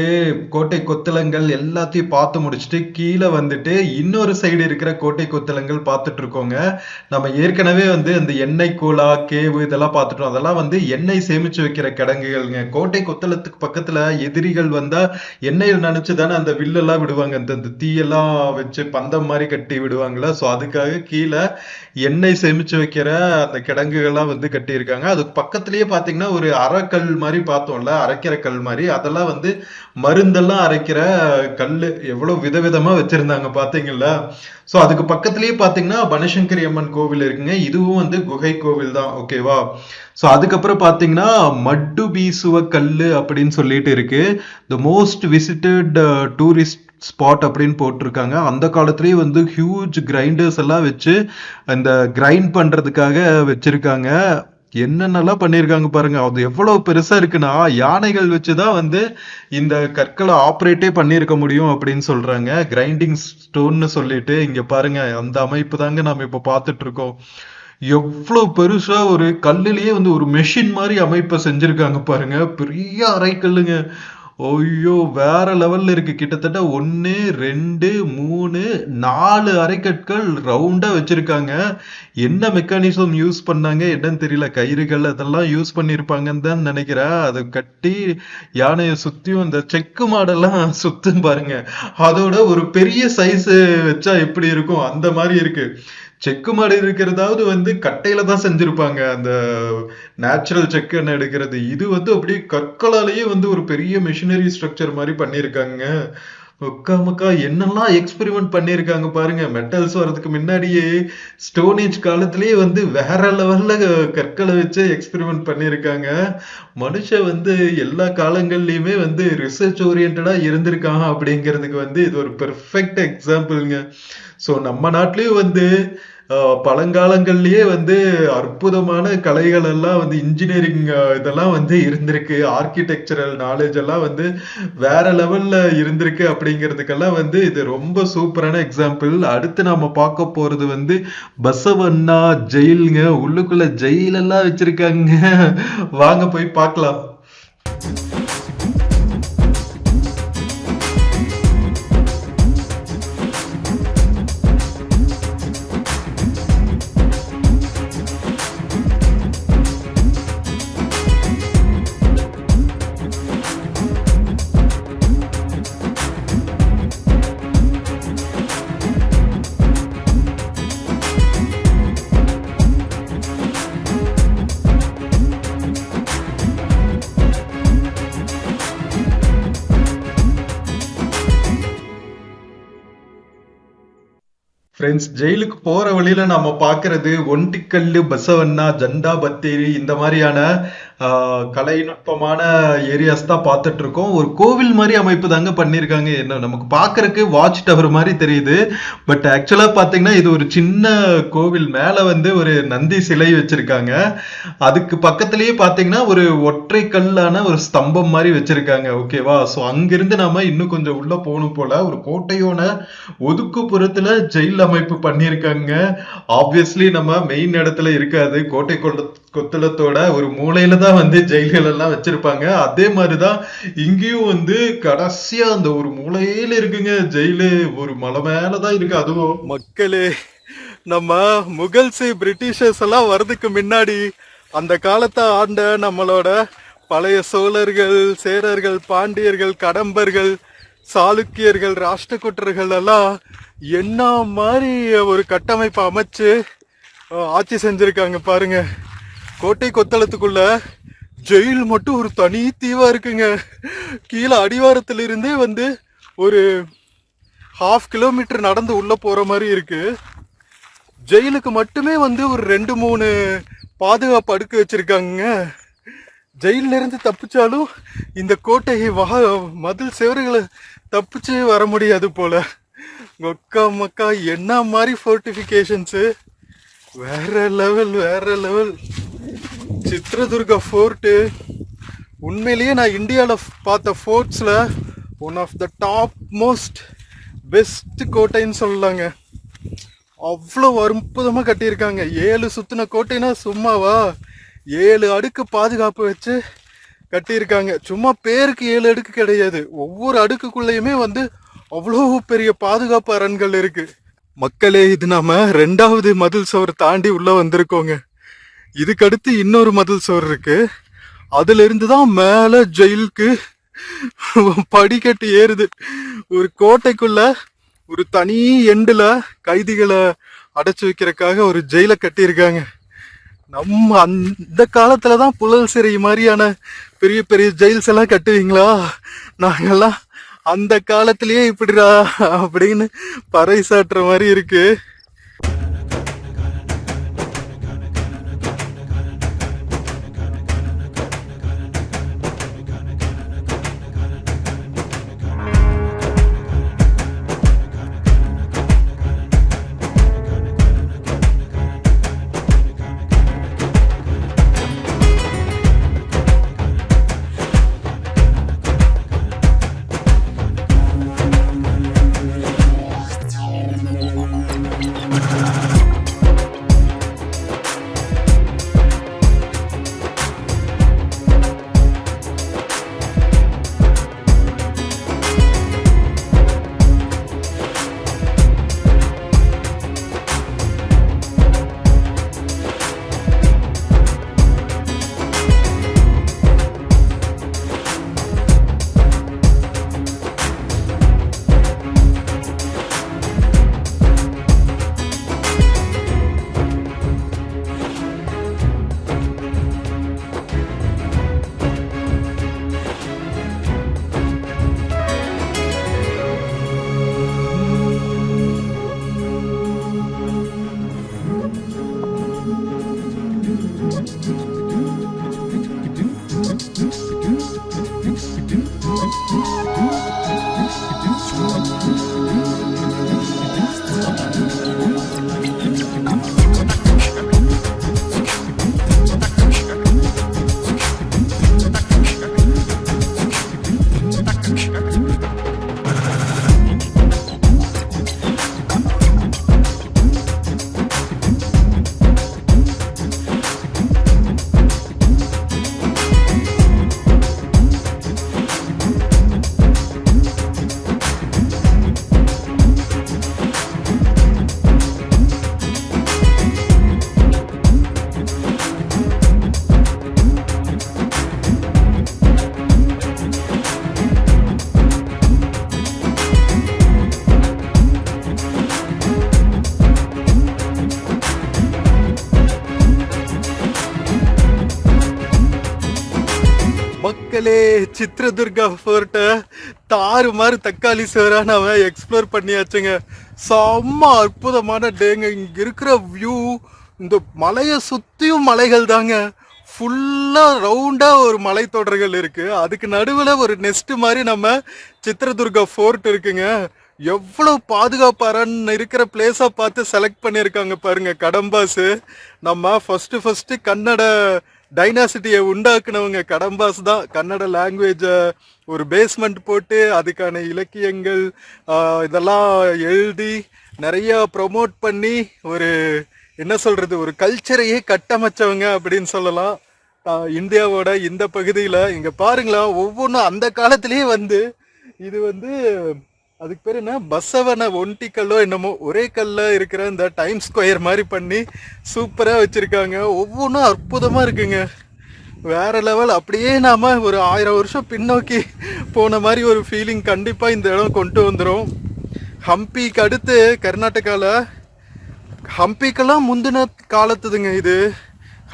கோட்டை கொத்தளங்கள் எல்லாத்தையும் பார்த்து முடிச்சுட்டு கீழே வந்துட்டு இன்னொரு சைடு இருக்கிற கோட்டை கொத்தளங்கள் பார்த்துட்டு இருக்கோங்க. நம்ம ஏற்கனவே வந்து அந்த எண்ணெய் கோலா கேவு இதெல்லாம் பார்த்துட்டோம். அதெல்லாம் வந்து எண்ணெய் சேமிச்சு வைக்கிற கிடங்குகள்ங்க. கோட்டை கொத்தளத்துக்கு பக்கத்துல எதிரிகள் வந்தா எண்ணெயில் நினைச்சு தானே அந்த வில்லெல்லாம் விடுவாங்க, அந்த தீயெல்லாம் வச்சு பந்தம் மாதிரி கட்டி விடுவாங்களா. ஸோ அதுக்காக கீழே எண்ணெய் சேமிச்சு வைக்கிற அந்த கிடங்குகள்லாம் வந்து கட்டியிருக்காங்க. அதுக்கு பக்கத்துலயே பாத்தீங்கன்னா ஒரு அறக்கல் மாதிரி பார்த்தோம்ல, அரைக்கிற கல் மாதிரி, அதெல்லாம் வந்து மருந்தெல்லாம் அரைக்கிற கல்லு. எவ்வளவு விதவிதமா வச்சிருந்தாங்க பாத்தீங்களா? சோ அதுக்கு பக்கத்துலயே பாத்தீங்கன்னா பனசங்கரி அம்மன் கோவில் இருக்குங்க. இதுவும் வந்து குகை கோவில் தான், ஓகேவா? சோ அதுக்கப்புறம் பாத்தீங்கன்னா மட்டு பீசுவ கல்லு அப்படின்னு சொல்லிட்டு இருக்கு. The most visited tourist spot அப்படின்னு போட்டிருக்காங்க. அந்த காலத்திலேயே வந்து ஹியூஜ் கிரைண்டர்ஸ் எல்லாம் வச்சு அந்த கிரைண்ட் பண்றதுக்காக வச்சிருக்காங்க. என்னென்னலாம் பண்ணியிருக்காங்க பாருங்க. அது எவ்வளவு பெருசா இருக்குன்னா யானைகள் வச்சுதான் வந்து இந்த கற்களை ஆப்ரேட்டே பண்ணியிருக்க முடியும் அப்படின்னு சொல்றாங்க. கிரைண்டிங் ஸ்டோன்னு சொல்லிட்டு இங்க பாருங்க, அந்த அமைப்பு தாங்க நம்ம இப்ப பார்த்துட்டு இருக்கோம். எவ்வளவு பெருசா ஒரு கல்லுலயே வந்து ஒரு மெஷின் மாதிரி அமைப்பை செஞ்சிருக்காங்க பாருங்க. பெரிய அரைக்கல்லுங்க. ஐயோ, வேற லெவல்ல இருக்கு. கிட்டத்தட்ட 1 2 3 4 அரைக்கற்கள் ரவுண்டா வச்சிருக்காங்க. என்ன மெக்கானிசம் யூஸ் பண்ணாங்க என்னன்னு தெரியல. கயிறுகள் அதெல்லாம் யூஸ் பண்ணிருப்பாங்கன்னு தான் நினைக்கிறேன். அதை கட்டி யானையை சுத்தியும் இந்த செக்கு மாடெல்லாம் சுத்தும் பாருங்க. அதோட ஒரு பெரிய சைஸ் வச்சா எப்படி இருக்கும் அந்த மாதிரி இருக்கு. செக்கு மாடு இருக்கிறதாவது வந்து கட்டையில தான் செஞ்சிருப்பாங்க, அந்த நேச்சுரல் செக்குன்னு எடுக்கிறது. இது வந்து அப்படியே கற்களாலேயே வந்து ஒரு பெரிய மிஷினரி ஸ்ட்ரக்சர் மாதிரி பண்ணியிருக்காங்க. மக்கா என்னெல்லாம் எக்ஸ்பெரிமெண்ட் பண்ணியிருக்காங்க பாருங்க. மெட்டல்ஸ் வர்றதுக்கு முன்னாடியே ஸ்டோனேஜ் காலத்திலேயே வந்து வேற லெவல்ல கற்களை வச்சு எக்ஸ்பெரிமெண்ட் பண்ணியிருக்காங்க. மனுஷன் வந்து எல்லா காலங்கள்லயுமே வந்து ரிசர்ச் ஓரியன்டா இருந்திருக்காங்க அப்படிங்கிறதுக்கு வந்து இது ஒரு பெர்ஃபெக்ட் எக்ஸாம்பிள்ங்க. ஸோ நம்ம நாட்டிலயும் வந்து பழங்காலங்கள்லயே வந்து அற்புதமான கலைகள் எல்லாம் வந்து இன்ஜினியரிங் இதெல்லாம் வந்து இருந்திருக்கு. ஆர்கிடெக்சரல் நாலேஜ் எல்லாம் வந்து வேற லெவல்ல இருந்திருக்கு அப்படிங்கிறதுக்கெல்லாம் வந்து இது ரொம்ப சூப்பரான எக்ஸாம்பிள். அடுத்து நாம பார்க்க போறது வந்து பசவண்ணா ஜெயிலுங்க. உள்ளுக்குள்ள ஜெயில் எல்லாம் வச்சிருக்காங்க. வாங்க போய் பார்க்கலாம். ஃப்ரெண்ட்ஸ், ஜெயிலுக்கு போற வழியில நம்ம பாக்குறது ஒண்டிக்கல்லு, பசவண்ணா, ஜண்டா பத்தேரி இந்த மாதிரியான கலைநுட்பமான ஏரியாஸ் தான் பார்த்துட்டு இருக்கோம். ஒரு கோவில் மாதிரி அமைப்பு தாங்க பண்ணியிருக்காங்க. என்ன நமக்கு பார்க்கறதுக்கு வாட்ச் டவர் மாதிரி தெரியுது, பட் ஆக்சுவலா பாத்தீங்கன்னா இது ஒரு சின்ன கோவில். மேல வந்து ஒரு நந்தி சிலை வச்சிருக்காங்க. அதுக்கு பக்கத்திலேயே பாத்தீங்கன்னா ஒரு ஒற்றை கல்லான ஒரு ஸ்தம்பம் மாதிரி வச்சிருக்காங்க, ஓகேவா? ஸோ அங்கிருந்து நாம இன்னும் கொஞ்சம் உள்ள போகணும் போல. ஒரு கோட்டையோட ஒதுக்குப்புறத்துல ஜெயில் அமைப்பு பண்ணியிருக்காங்க. ஆப்வியஸ்லி நம்ம மெயின் இடத்துல இருக்காது. கோட்டை கொத்தளத்தோட ஒரு மூலையில தான் வந்து ஜெயில்கள் எல்லாம் வச்சிருப்பாங்க. அதே மாதிரிதான் இங்கேயும் வந்து கடைசியா அந்த ஒரு மூலையில இருக்குங்க ஜெயிலு. ஒரு மலை மேலதான் இருக்கு. அதுவும் மக்களே, நம்ம முகல்ஸ் பிரிட்டிஷர்ஸ் எல்லாம் வர்றதுக்கு முன்னாடி அந்த காலத்தை ஆண்ட நம்மளோட பழைய சோழர்கள், சேரர்கள், பாண்டியர்கள், கடம்பர்கள், சாளுக்கியர்கள், ராஷ்டிரகூட்டர்கள் எல்லாம் என்ன மாதிரி ஒரு கட்டமைப்பு அமைச்சு ஆட்சி செஞ்சிருக்காங்க பாருங்க. கோட்டை கொத்தளத்துக்குள்ள ஜெயில் மட்டும் ஒரு தனி தீவா இருக்குங்க. கீழே அடிவாரத்துல இருந்தே வந்து ஒரு 1/2 கிலோமீட்டர் நடந்து உள்ள போற மாதிரி இருக்கு. ஜெயிலுக்கு மட்டுமே வந்து ஒரு 2-3 பாதுகாப்பு அடுக்கு வச்சிருக்காங்க. ஜெயில இருந்து தப்பிச்சாலும் இந்த கோட்டை மதில் செவறுகளை தப்பிச்சு வர முடியாது போல. கொக்கா மக்கா, என்ன மாதிரி ஃபோர்டிஃபிகேஷன்ஸு, வேற லெவல் வேற லெவல். சித்ரதுர்கா ஃபோர்ட்டு உண்மையிலேயே நான் இந்தியாவில் பார்த்த ஃபோர்ட்ஸில் one of the topmost best கோட்டைன்னு சொல்லலாங்க. அவ்வளோ அற்புதமாக கட்டியிருக்காங்க. 7 சுத்தின கோட்டைனா சும்மாவா? 7 அடுக்கு பாதுகாப்பு வச்சு கட்டியிருக்காங்க. சும்மா பேருக்கு 7 அடுக்கு கிடையாது. ஒவ்வொரு அடுக்குக்குள்ளேயுமே வந்து அவ்வளோ பெரிய பாதுகாப்பு அரண்கள் இருக்கு. மக்களே, இது நாம 2வது மதில் சுவர் தாண்டி உள்ள வந்திருக்கோங்க. இதுக்கடுத்து இன்னொரு மதில் சுவர் இருக்கு. அதுல இருந்துதான் மேல ஜெயிலுக்கு படிக்கட்டு ஏறுது. ஒரு கோட்டைக்குள்ள ஒரு தனி எண்டுல கைதிகளை அடைச்சு வைக்கிறதுக்காக ஒரு ஜெயில கட்டியிருக்காங்க. நம்ம அந்த காலத்துல தான் புழல் சிறை மாதிரியான பெரிய பெரிய ஜெயில்ஸ் எல்லாம் கட்டுவீங்களா? நாங்கெல்லாம் அந்த காலத்திலேயே இப்படிடா அப்படின்னு பறைசாற்றுற மாதிரி இருக்கு. மக்களே, சித்ரதுர்கா ஃபோர்ட்டை தாறு மாதிரி தக்காளி சோறா நாம எக்ஸ்ப்ளோர் பண்ணியாச்சுங்க. செம்ம அற்புதமான டேங்க. இங்க இருக்கிற வியூ, இந்த மலையை சுத்தியும் மலைகள் தாங்க. ஃபுல்லா ரவுண்டா ஒரு மலைத்தொடர்கள் இருக்கு. அதுக்கு நடுவுல ஒரு நெஸ்ட் மாதிரி நம்ம சித்ரதுர்கா ஃபோர்ட் இருக்குங்க. எவ்வளவு பாதுகாப்பாரன்னு இருக்கிற பிளேஸா பார்த்து செலக்ட் பண்ணியிருக்காங்க பாருங்க கடம்பாஸ். நம்ம ஃபர்ஸ்ட் கன்னட டைனாசிட்டியை உண்டாக்குனவங்க கடம்பாஸ் தான். கன்னட லாங்குவேஜை ஒரு பேஸ்மெண்ட் போட்டு அதுக்கான இலக்கியங்கள் இதெல்லாம் எழுதி நிறைய ப்ரொமோட் பண்ணி ஒரு என்ன சொல்றது, ஒரு கல்ச்சரையே கட்டமைச்சவங்க அப்படின்னு சொல்லலாம் இந்தியாவோட இந்த பகுதியில். இங்க பாருங்களா, ஒவ்வொன்றும் அந்த காலத்திலேயே வந்து இது வந்து அதுக்கு பேர் என்ன, பசவன ஒண்டி கல்லோ என்னமோ, ஒரே கல்ல இருக்கிற இந்த டைம் ஸ்கொயர் மாதிரி பண்ணி சூப்பராக வச்சிருக்காங்க. ஒவ்வொன்றும் அற்புதமாக இருக்குங்க, வேற லெவல். அப்படியே நாம ஒரு 1000 வருஷம் பின்னோக்கி போன மாதிரி ஒரு ஃபீலிங் கண்டிப்பாக இந்த இடம் கொண்டு வந்துடும். ஹம்பிக்கு அடுத்து கர்நாடகாவில், ஹம்பிக்கெல்லாம் முந்தின காலத்துதுங்க இது.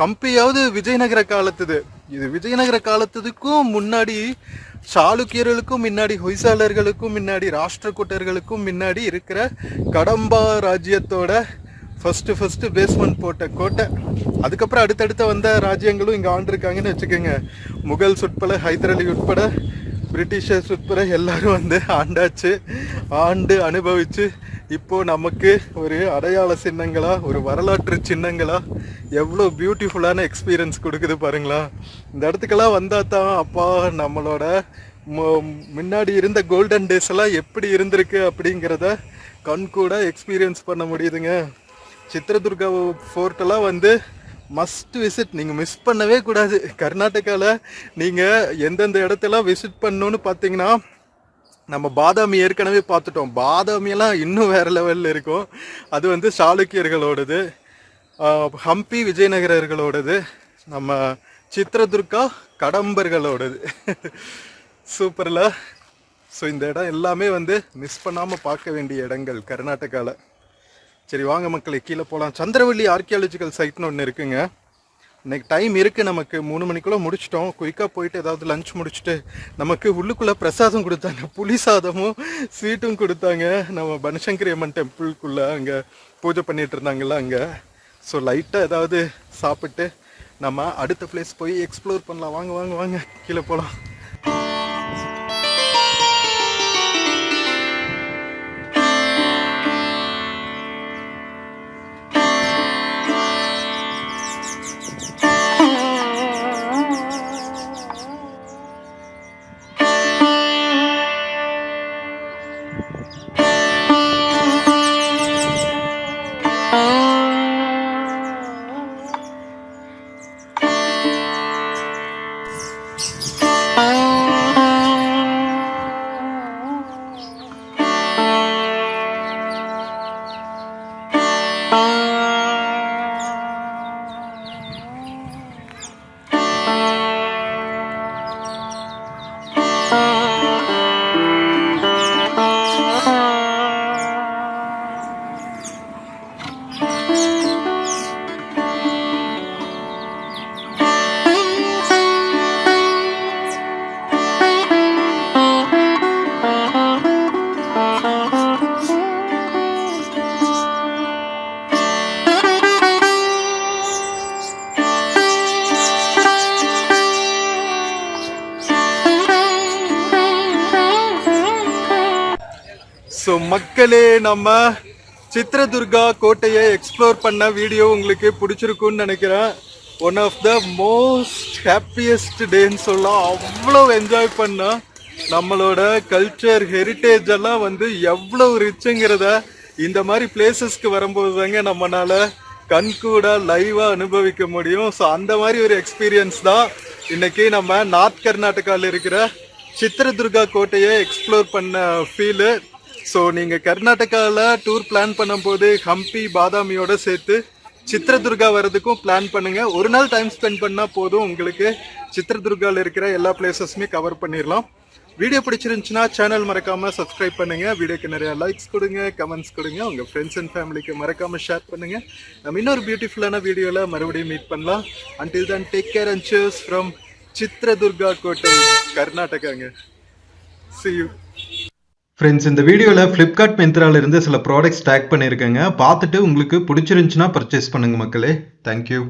ஹம்பியாவது விஜயநகர காலத்துது. இது விஜயநகர காலத்துக்கும் முன்னாடி, சாளுக்கியர்களுக்கும் முன்னாடி, ஹொய்சாலர்களுக்கும் முன்னாடி, ராஷ்டிரகூட்டர்களுக்கும் முன்னாடி இருக்கிற கடம்பா ராஜ்யத்தோட ஃபர்ஸ்ட் பேஸ்மெண்ட் போட்ட கோட்டை. அதுக்கப்புறம் அடுத்தடுத்த வந்த ராஜ்யங்களும் இங்கே ஆண்டிருக்காங்கன்னு வச்சுக்கோங்க. முகல்ஸ் உட்பட, ஹைதர் அலி உட்பட, பிரிட்டிஷர்ஸ் உட்பட எல்லாரும் வந்து ஆண்டாச்சு, ஆண்டு அனுபவிச்சு இப்போ நமக்கு ஒரு அடையாள சின்னங்களா, ஒரு வரலாற்று சின்னங்களா எவ்வளோ பியூட்டிஃபுல்லான எக்ஸ்பீரியன்ஸ் கொடுக்குது பாருங்களா. இந்த இடத்துக்கெல்லாம் வந்தால் தான் அப்பா நம்மளோட முன்னாடி இருந்த கோல்டன் டேஸ் எல்லாம் எப்படி இருந்திருக்கு அப்படிங்கிறத கண்கூட எக்ஸ்பீரியன்ஸ் பண்ண முடியுதுங்க. சித்ரதுர்கா ஃபோர்ட்டெல்லாம் வந்து மஸ்ட் விசிட், நீங்கள் மிஸ் பண்ணவே கூடாது. கர்நாடகாவில் நீங்கள் எந்தெந்த இடத்தெல்லாம் விசிட் பண்ணணுன்னு பார்த்தீங்கன்னா, நம்ம பாதாமி ஏற்கனவே பார்த்துட்டோம். பாதாமியெல்லாம் இன்னும் வேறு லெவலில் இருக்கும். அது வந்து சாளுக்கியர்களோடது. ஹம்பி விஜயநகரர்களோடது. நம்ம சித்ரதுர்கா கடம்பர்களோடது. சூப்பரில். ஸோ இந்த இடம் எல்லாமே வந்து மிஸ் பண்ணாமல் பார்க்க வேண்டிய இடங்கள் கர்நாடகாவில். சரி வாங்க மக்களே, கீழே போகலாம். சந்திரவள்ளி ஆர்கியாலஜிக்கல் சைட்னு ஒன்று இருக்குங்க. இன்னைக்கு டைம் இருக்குது நமக்கு, 3 மணிக்குள்ளே முடிச்சிட்டோம். குயிக்காக போயிட்டு ஏதாவது லஞ்ச் முடிச்சுட்டு நமக்கு உள்ளுக்குள்ளே பிரசாதம் கொடுத்தாங்க, புளி சாதமும் ஸ்வீட்டும் கொடுத்தாங்க. நம்ம பனசங்கரி அம்மன் டெம்பிள்குள்ளே அங்கே பூஜை பண்ணிட்டு இருந்தாங்கல்ல அங்கே. ஸோ லைட்டாக ஏதாவது சாப்பிட்டு நம்ம அடுத்த பிளேஸ் போய் எக்ஸ்ப்ளோர் பண்ணலாம். வாங்க வாங்க வாங்க கீழே போகலாம். ஸோ மக்களே, நம்ம சித்ரதுர்கா கோட்டையை எக்ஸ்ப்ளோர் பண்ண வீடியோ உங்களுக்கு பிடிச்சிருக்குன்னு நினைக்கிறேன். One of the most happiest டேன்னு சொல்லலாம். அவ்வளோ என்ஜாய் பண்ணோம். நம்மளோட கல்ச்சர் ஹெரிட்டேஜ் எல்லாம் வந்து எவ்வளோ ரிச்சுங்கிறத இந்த மாதிரி பிளேசஸ்க்கு வரும்போது தாங்க நம்மளால கண்கூட லைவாக அனுபவிக்க முடியும். ஸோ அந்த மாதிரி ஒரு எக்ஸ்பீரியன்ஸ் தான் இன்னைக்கு நம்ம நார்த் கர்நாடகாவில் இருக்கிற சித்ரதுர்கா கோட்டையை எக்ஸ்ப்ளோர் பண்ண ஃபீலு. ஸோ நீங்கள் கர்நாடகாவில் டூர் பிளான் பண்ணும்போது ஹம்பி பாதாமியோட சேர்த்து சித்ரதுர்கா வர்றதுக்கும் பிளான் பண்ணுங்கள். ஒரு நாள் டைம் ஸ்பெண்ட் பண்ணால் போதும், உங்களுக்கு சித்ரதுர்காவில் இருக்கிற எல்லா பிளேசஸுமே கவர் பண்ணிடலாம். வீடியோ பிடிச்சிருந்துச்சுன்னா சேனல் மறக்காமல் சப்ஸ்கிரைப் பண்ணுங்கள். வீடியோக்கு நிறையா லைக்ஸ் கொடுங்க, கமெண்ட்ஸ் கொடுங்க. உங்கள் ஃப்ரெண்ட்ஸ் அண்ட் ஃபேமிலிக்கு மறக்காமல் ஷேர் பண்ணுங்கள். நம்ம இன்னொரு பியூட்டிஃபுல்லான வீடியோவில் மறுபடியும் மீட் பண்ணலாம். Until then take care and cheers from Chitradurga கோட்டை, கர்நாடகாங்க. See you. ஃப்ரெண்ட்ஸ், இந்த வீடியோவில் ஃப்ளிப்கார்ட் மிந்த்ரால இருந்து சில ப்ராடக்ட்ஸ் டேக் பண்ணியிருக்கேங்க. பார்த்துட்டு உங்களுக்கு பிடிச்சிருந்துச்சுன்னா பர்ச்சேஸ் பண்ணுங்க மக்களே. தேங்க்யூ.